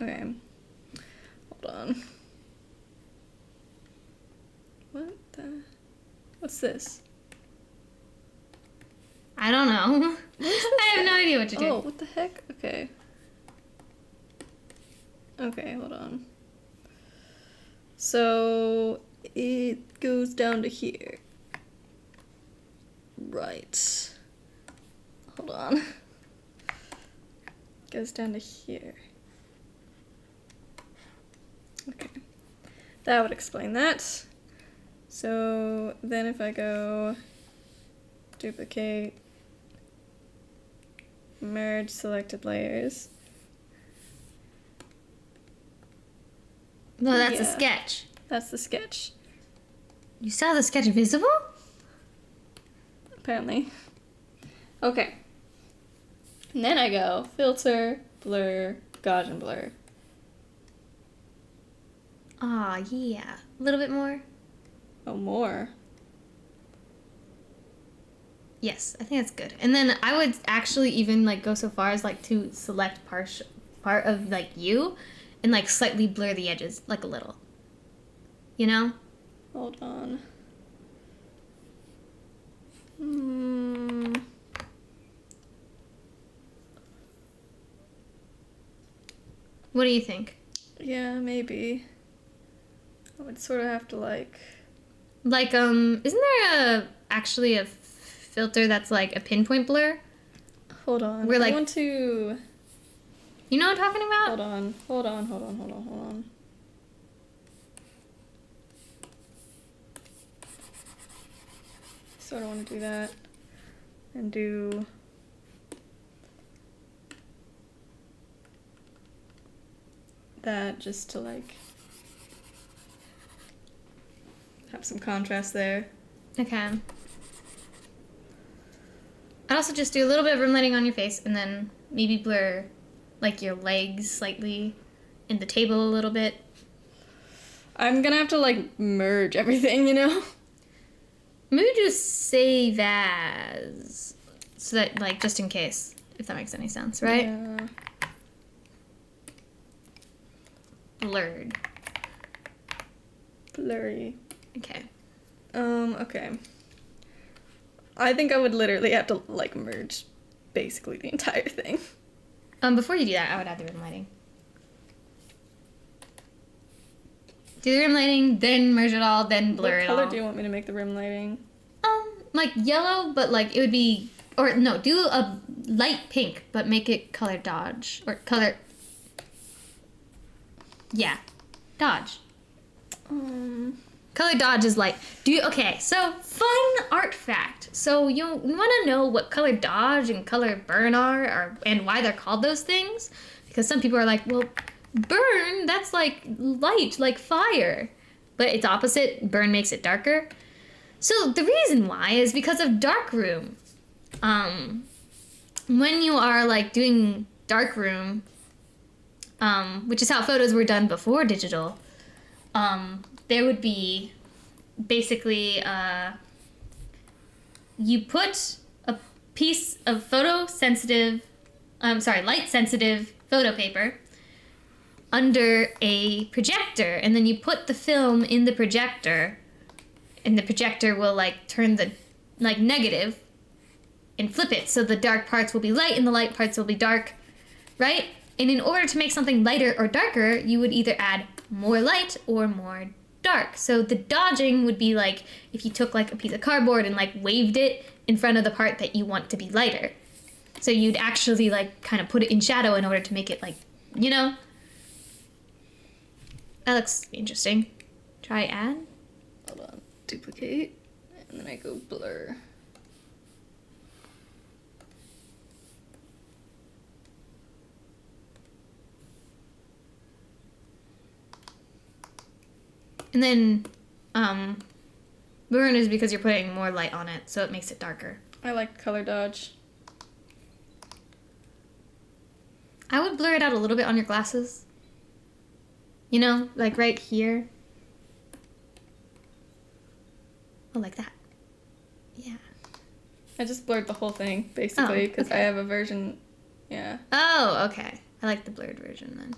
Okay. Hold on. What the? What's this? I don't know. I have no idea what to do. Oh, what the heck? Okay. Okay, hold on. So it goes down to here. Right. Hold on. Goes down to here. Okay. That would explain that. So then if I go duplicate, merge selected layers. No, that's a Yeah. sketch. That's the sketch, You saw the sketch visible? apparently. Okay. And then I go filter, blur, Gaussian blur. Aw, yeah. A little bit more? Oh, more. Yes, I think that's good. And then I would actually even like go so far as like to select part of like you and like slightly blur the edges like a little. You know? Hold on. What do you think? Yeah, maybe. I would sort of have to like... Like isn't there actually a filter that's like a pinpoint blur? Hold on. We're I like- want to... You know what I'm talking about? Hold on. Sort of want to do that. And do... that just to like... have some contrast there. Okay. I'd also just do a little bit of room lighting on your face and then maybe blur like your legs slightly and the table a little bit. I'm gonna have to like merge everything, you know? Maybe just save as so that like just in case, if that makes any sense, right? Yeah. Blurred. Blurry. Okay. Okay. I think I would literally have to like merge basically the entire thing. Before you do that, I would add the room lighting. Do the room lighting, then merge it all, then blur What it color all. do you want me to make the rim lighting? Like yellow, but like it would be, or no, do a light pink, but make it color dodge or color. Yeah, dodge. Color dodge is like, okay, so fun art fact. So you want to know what color dodge and color burn are and why they're called those things? Because some people are like, well, burn, that's like light, like fire. But it's opposite, burn makes it darker. So the reason why is because of darkroom. When you are like doing darkroom, which is how photos were done before digital, there would be basically you put a piece of light sensitive photo paper under a projector, and then you put the film in the projector, and the projector will like turn the like negative and flip it, so the dark parts will be light and the light parts will be dark, right? And in order to make something lighter or darker, you would either add more light or more dark. So the dodging would be like if you took like a piece of cardboard and like waved it in front of the part that you want to be lighter. So you'd actually like kind of put it in shadow in order to make it like, you know? That looks interesting. Try add. Hold on. Duplicate. And then I go blur. And then, burn is because you're putting more light on it, so it makes it darker. I like color dodge. I would blur it out a little bit on your glasses. You know, like right here. Oh, like that. Yeah. I just blurred the whole thing, basically, because okay. I have a version, yeah. Oh, okay. I like the blurred version then.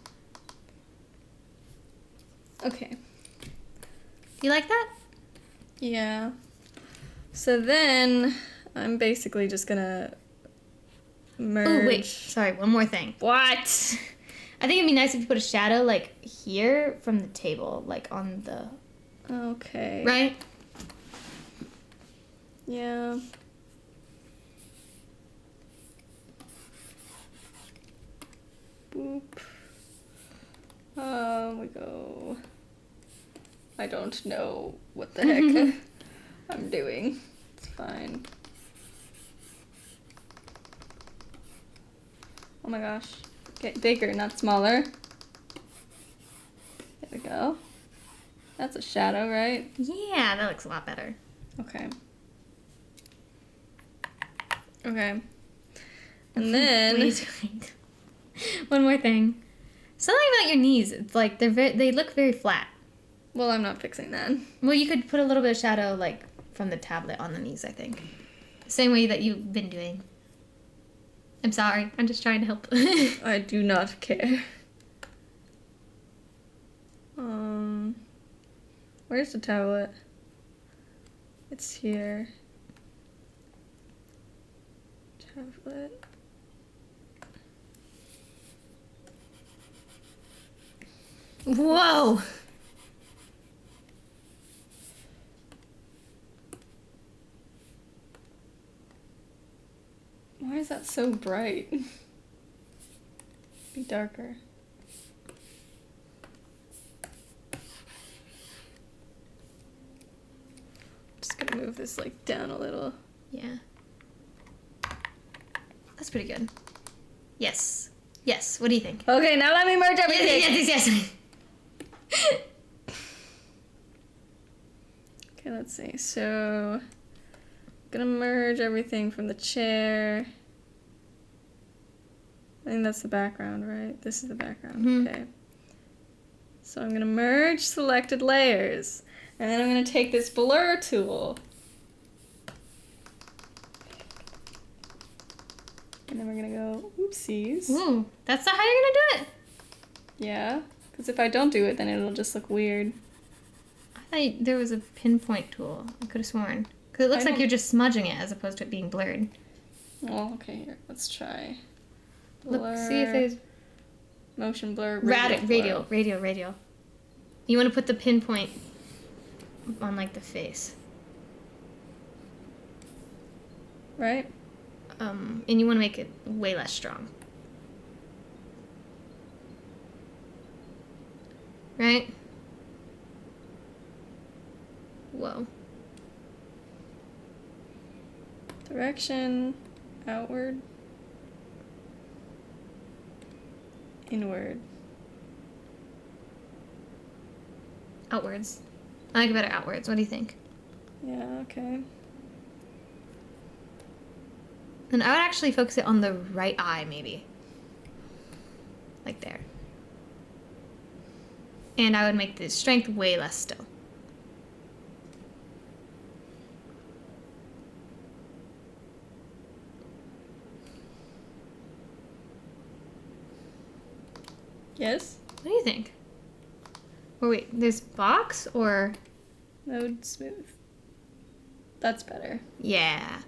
Okay. You like that? Yeah. So then, I'm basically just gonna merge. Oh, wait. Sorry, one more thing. What? I think it'd be nice if you put a shadow, like, here from the table, like, on the... Okay. Right? Yeah. Boop. We go... I don't know what the heck I'm doing. It's fine. Oh my gosh. Get bigger, not smaller. There we go. That's a shadow, right? Yeah, that looks a lot better. Okay. Okay. And What are you then... doing? One more thing. Something about your knees. It's like they look very flat. Well, I'm not fixing that. Well, you could put a little bit of shadow, like, from the tablet on the knees, I think. Same way that you've been doing. I'm sorry. I'm just trying to help. I do not care. Where's the tablet? It's here. Tablet. Whoa! Why is that so bright? Be darker. Just gonna move this like down a little. Yeah. That's pretty good. Yes. Yes. What do you think? Okay, now let me merge everything. Yes. Okay, let's see. So, gonna merge everything from the chair. I think that's the background, right? This is the background. Mhm. Okay. So I'm gonna merge selected layers, and then I'm gonna take this blur tool, and then we're gonna go oopsies. Ooh, that's not how you're gonna do it. Yeah, because if I don't do it, then it'll just look weird. I thought there was a pinpoint tool. I could have sworn. Because it looks I like don't- you're just smudging it as opposed to it being blurred. Oh, okay. Here, let's try. Look, see if there's motion blur. radial. You want to put the pinpoint on like the face. Right? And you want to make it way less strong. Right? Whoa. Direction, outward, inward. Outwards. I like it better outwards. What do you think? Yeah, okay. And I would actually focus it on the right eye, maybe. Like there. And I would make the strength way less still. Yes? What do you think? Or wait, there's box or... Node smooth. That's better. Yeah.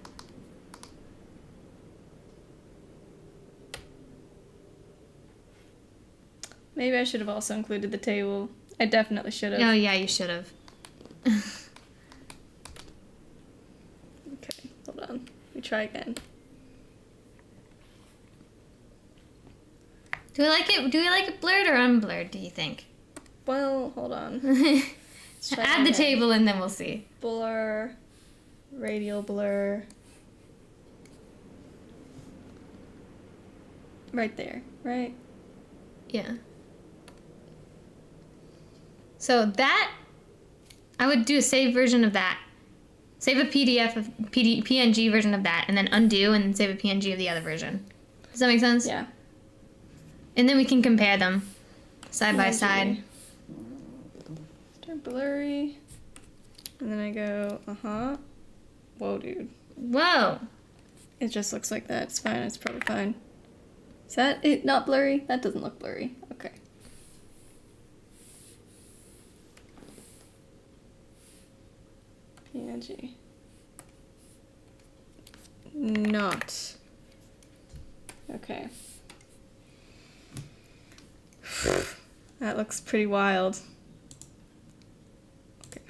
Maybe I should have also included the table. I definitely should have. Oh yeah, you should have. Okay, hold on. We try again. Do we like it? Do we like it blurred or unblurred? Do you think? Well, hold on. Let's try Add the again. table and then we'll see. Blur, radial blur. Right there, right? Yeah. So that, I would do a save version of that. Save a PDF of PNG version of that, and then undo and save a PNG of the other version. Does that make sense? Yeah. And then we can compare them side by side. Start blurry. And then I go, Whoa, dude. Whoa. It just looks like that. It's fine. It's probably fine. Is that it not blurry? That doesn't look blurry. Okay. PNG. Not. Okay. That looks pretty wild. Okay.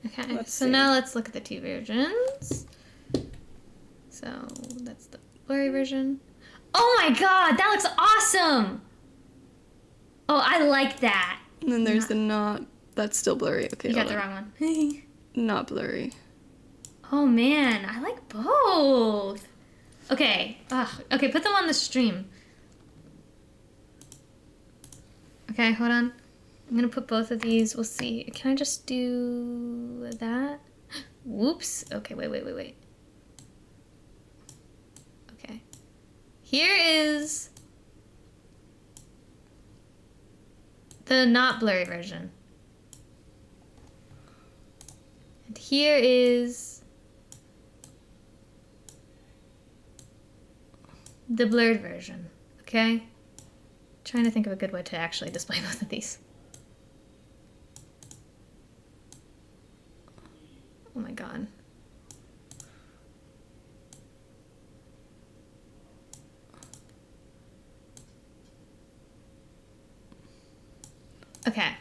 Okay, Let's so see. now let's look at the two versions. So that's the blurry version. Oh my god, that looks awesome! Oh, I like that. And then there's the not. That's still blurry. Okay. You got hold the on. wrong one. Not blurry. Oh man, I like both. Okay, okay, put them on the stream. Okay, hold on. I'm gonna put both of these. We'll see. Can I just do that? Whoops. Okay, wait. Okay. Here is the not blurry version. And here is the blurred version. Okay? Trying to think of a good way to actually display both of these. Oh my god. Okay.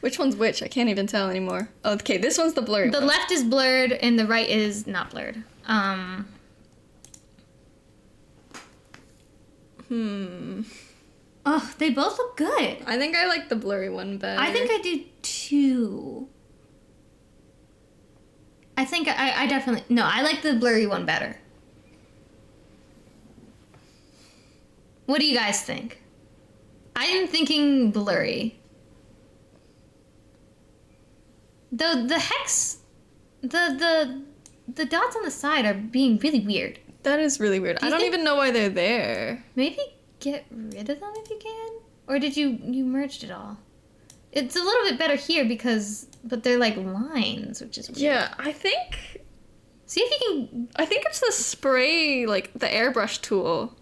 Which one's which? I can't even tell anymore. Okay, this one's the blurry The one. left is blurred and the right is not blurred. Oh, they both look good. I think I like the blurry one better. I think I do too. I think I definitely... No, I like the blurry one better. What do you guys think? I'm thinking blurry. The hex... The dots on the side are being really weird. That is really weird. Do I you don't think- even know why they're there. Maybe get rid of them if you can? Or did you merged it all? It's a little bit better here because... But they're like lines, which is weird. Yeah, I think See if you can... it's the spray, like the airbrush tool.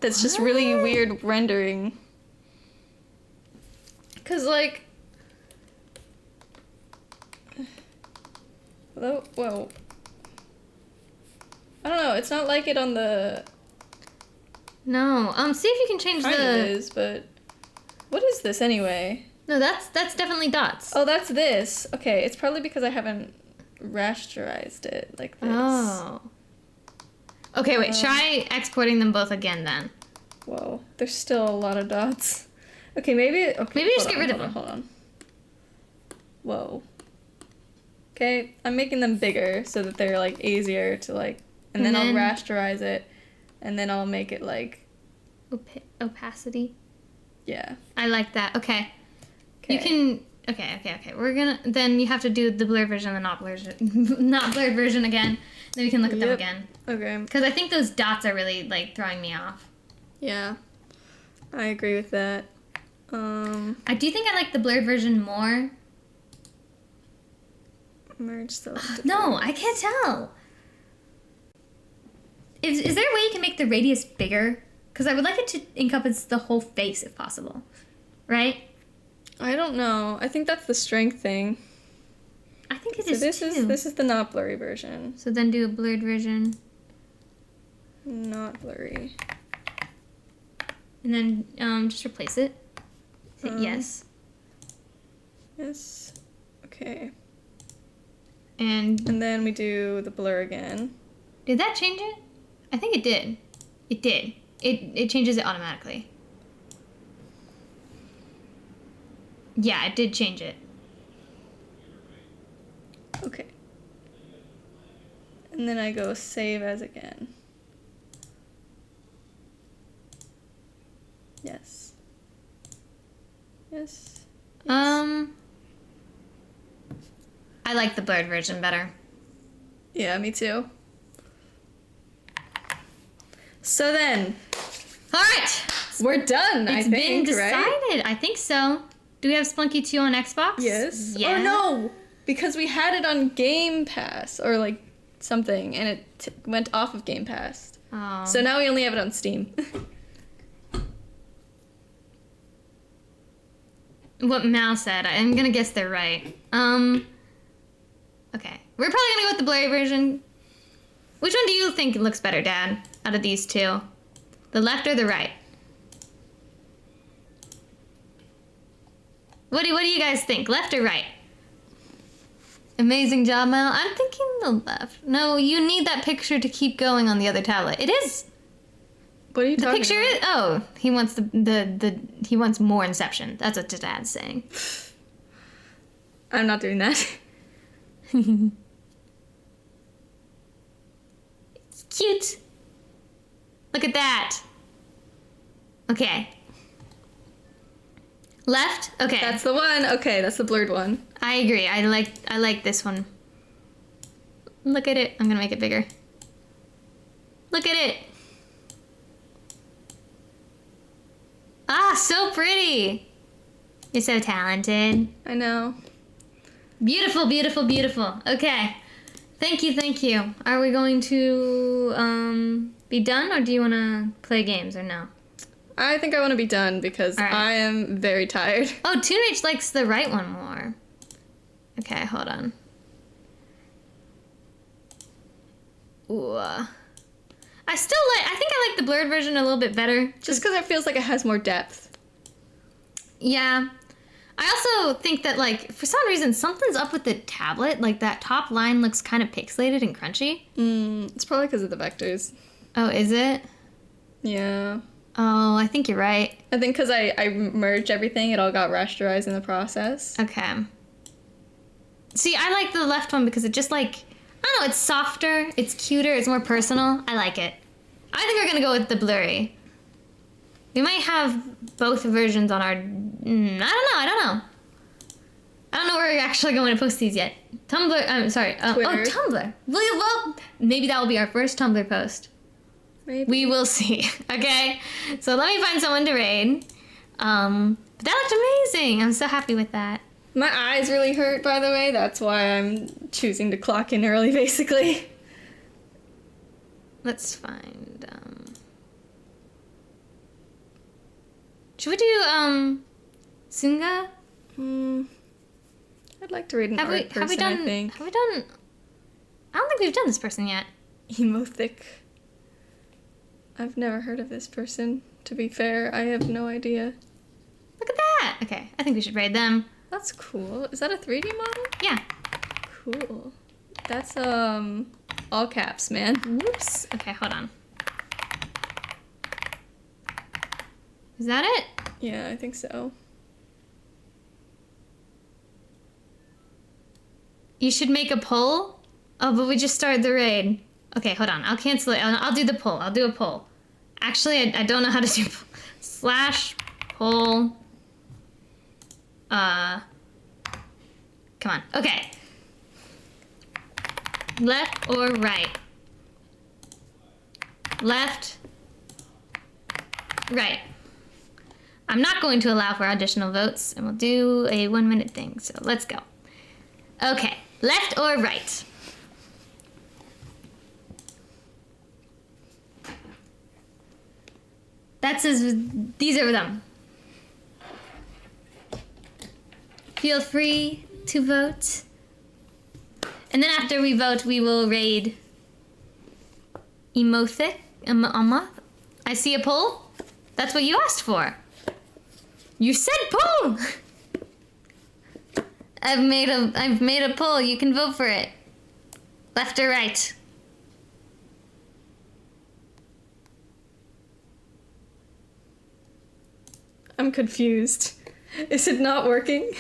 That's just really What? weird rendering. Cause like, whoa. I don't know. It's not like it on the. No. See if you can change Kind of the... is, but what is this anyway? No, that's definitely dots. Oh, that's this. Okay, it's probably because I haven't rasterized it like this. Oh. Okay, wait. Try exporting them both again then. Whoa, there's still a lot of dots. Okay, maybe. Okay, Maybe just hold get rid on, of hold on. Whoa. Okay, I'm making them bigger so that they're like easier to like, and then I'll rasterize it, and then I'll make it like, Opacity. yeah. I like that. Okay. Okay. You can... Okay. We're gonna... Then you have to do the blurred version and the not blurred, not blurred version again. Then we can look at them Yep. again. Okay. Because I think those dots are really, like, throwing me off. Yeah. I agree with that. I do think I like the blurred version more. Merge select. No, I can't tell. Is there a way you can make the radius bigger? Because I would like it to encompass the whole face if possible. Right? I don't know. I think that's the strength thing. I think it So is too. this is the not blurry version. So then do a blurred version. Not blurry. And then just replace it. Hit yes. Yes. Okay. And And then we do the blur again. did that change it? I think it did. It did. It changes it automatically. Yeah, it did change it. Okay. And then I go save as again. Yes. Yes. I like the blurred version better. Yeah, me too. So then, All right. we're done, I It's been think, right? decided. I think so. Do we have Splunky 2 on Xbox? Yes. Yeah. Or no, because we had it on Game Pass or like something, and it went off of Game Pass. Oh. So now we only have it on Steam. What Mal said, I'm gonna guess they're right. Okay. We're probably gonna go with the blurry version. Which one do you think looks better, Dad, out of these two? The left or the right? What do you guys think? Left or right? Amazing job, Mal. I'm thinking the left. No, you need that picture to keep going on the other tablet. It is. What are you The talking picture about? is. Oh, he wants he wants more Inception. That's what Dad's saying. I'm not doing that. It's cute. Look at that. Okay. Left? Okay. That's the one. Okay, that's the blurred one. I agree. I like this one. Look at it. I'm gonna make it bigger. Look at it. Ah, so pretty. You're so talented. I know. Beautiful, beautiful, beautiful. Okay. Thank you. Are we going to be done, or do you want to play games, or no? I think I want to be done because All right. I am very tired. Oh, Toonage likes the right one more. Okay, hold on. Ooh. I think I like the blurred version a little bit better. Just because it feels like it has more depth. Yeah. I also think that, like, for some reason, something's up with the tablet. Like, that top line looks kind of pixelated and crunchy. It's probably because of the vectors. Oh, is it? Yeah. Oh, I think you're right. I think because I merged everything, it all got rasterized in the process. Okay. See, I like the left one because it just, like, I don't know, it's softer, it's cuter, it's more personal. I like it. I think we're gonna go with the blurry. We might have both versions on our... I don't know. I don't know where we're actually going to post these yet. Tumblr, I'm sorry. Oh, Twitter. Tumblr. Well, maybe that will be our first Tumblr post. Maybe. We will see. Okay? So let me find someone to raid. But that looked amazing. I'm so happy with that. My eyes really hurt, by the way. That's why I'm choosing to clock in early, basically. Let's find, should we do, Sunga? I'd like to read an art person, I think. Have we done, I don't think we've done this person yet. Emothic. I've never heard of this person. To be fair, I have no idea. Look at that. Okay, I think we should raid them. That's cool. Is that a 3D model? Yeah. Cool. That's, all caps, man. Whoops. Okay, hold on. Is that it? Yeah, I think so. You should make a poll? Oh, but we just started the raid. Okay, hold on. I'll cancel it. I'll do the poll. I'll do a poll. Actually, I don't know how to do /poll. Come on. Okay. Left or right? Left. Right. I'm not going to allow for additional votes, and we'll do a 1-minute thing. So let's go. Okay. Left or right? these are them. Feel free to vote. And then after we vote, we will raid Emothic. I see a poll. That's what you asked for. You said poll. I've made a poll. You can vote for it. Left or right? I'm confused. Is it not working?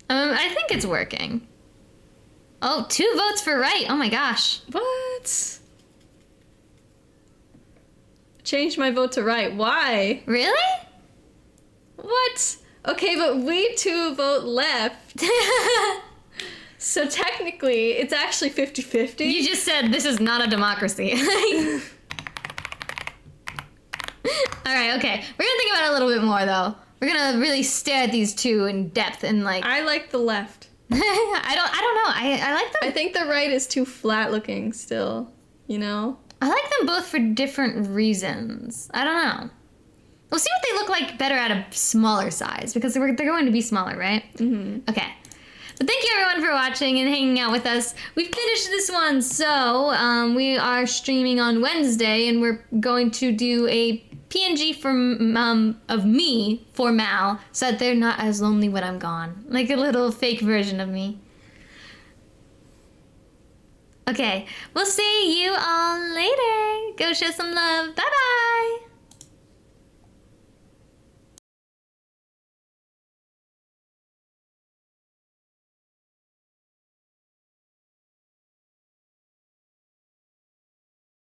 I think it's working. Oh, 2 votes for right. Oh my gosh. What? Changed my vote to right. Why? Really? What? Okay, but we 2 vote left. So technically, it's actually 50-50. You just said this is not a democracy. All right, okay. We're gonna think about it a little bit more, though. We're gonna really stare at these 2 in depth and like. I like the left. I don't know. I like them. I think the right is too flat looking still, you know? I like them both for different reasons. I don't know. We'll see what they look like better at a smaller size because they're going to be smaller, right? Mm-hmm. Okay. But thank you everyone for watching and hanging out with us. We finished this one, so we are streaming on Wednesday, and we're going to do a PNG of me for Mal, so that they're not as lonely when I'm gone. Like a little fake version of me. Okay, we'll see you all later. Go show some love. Bye-bye.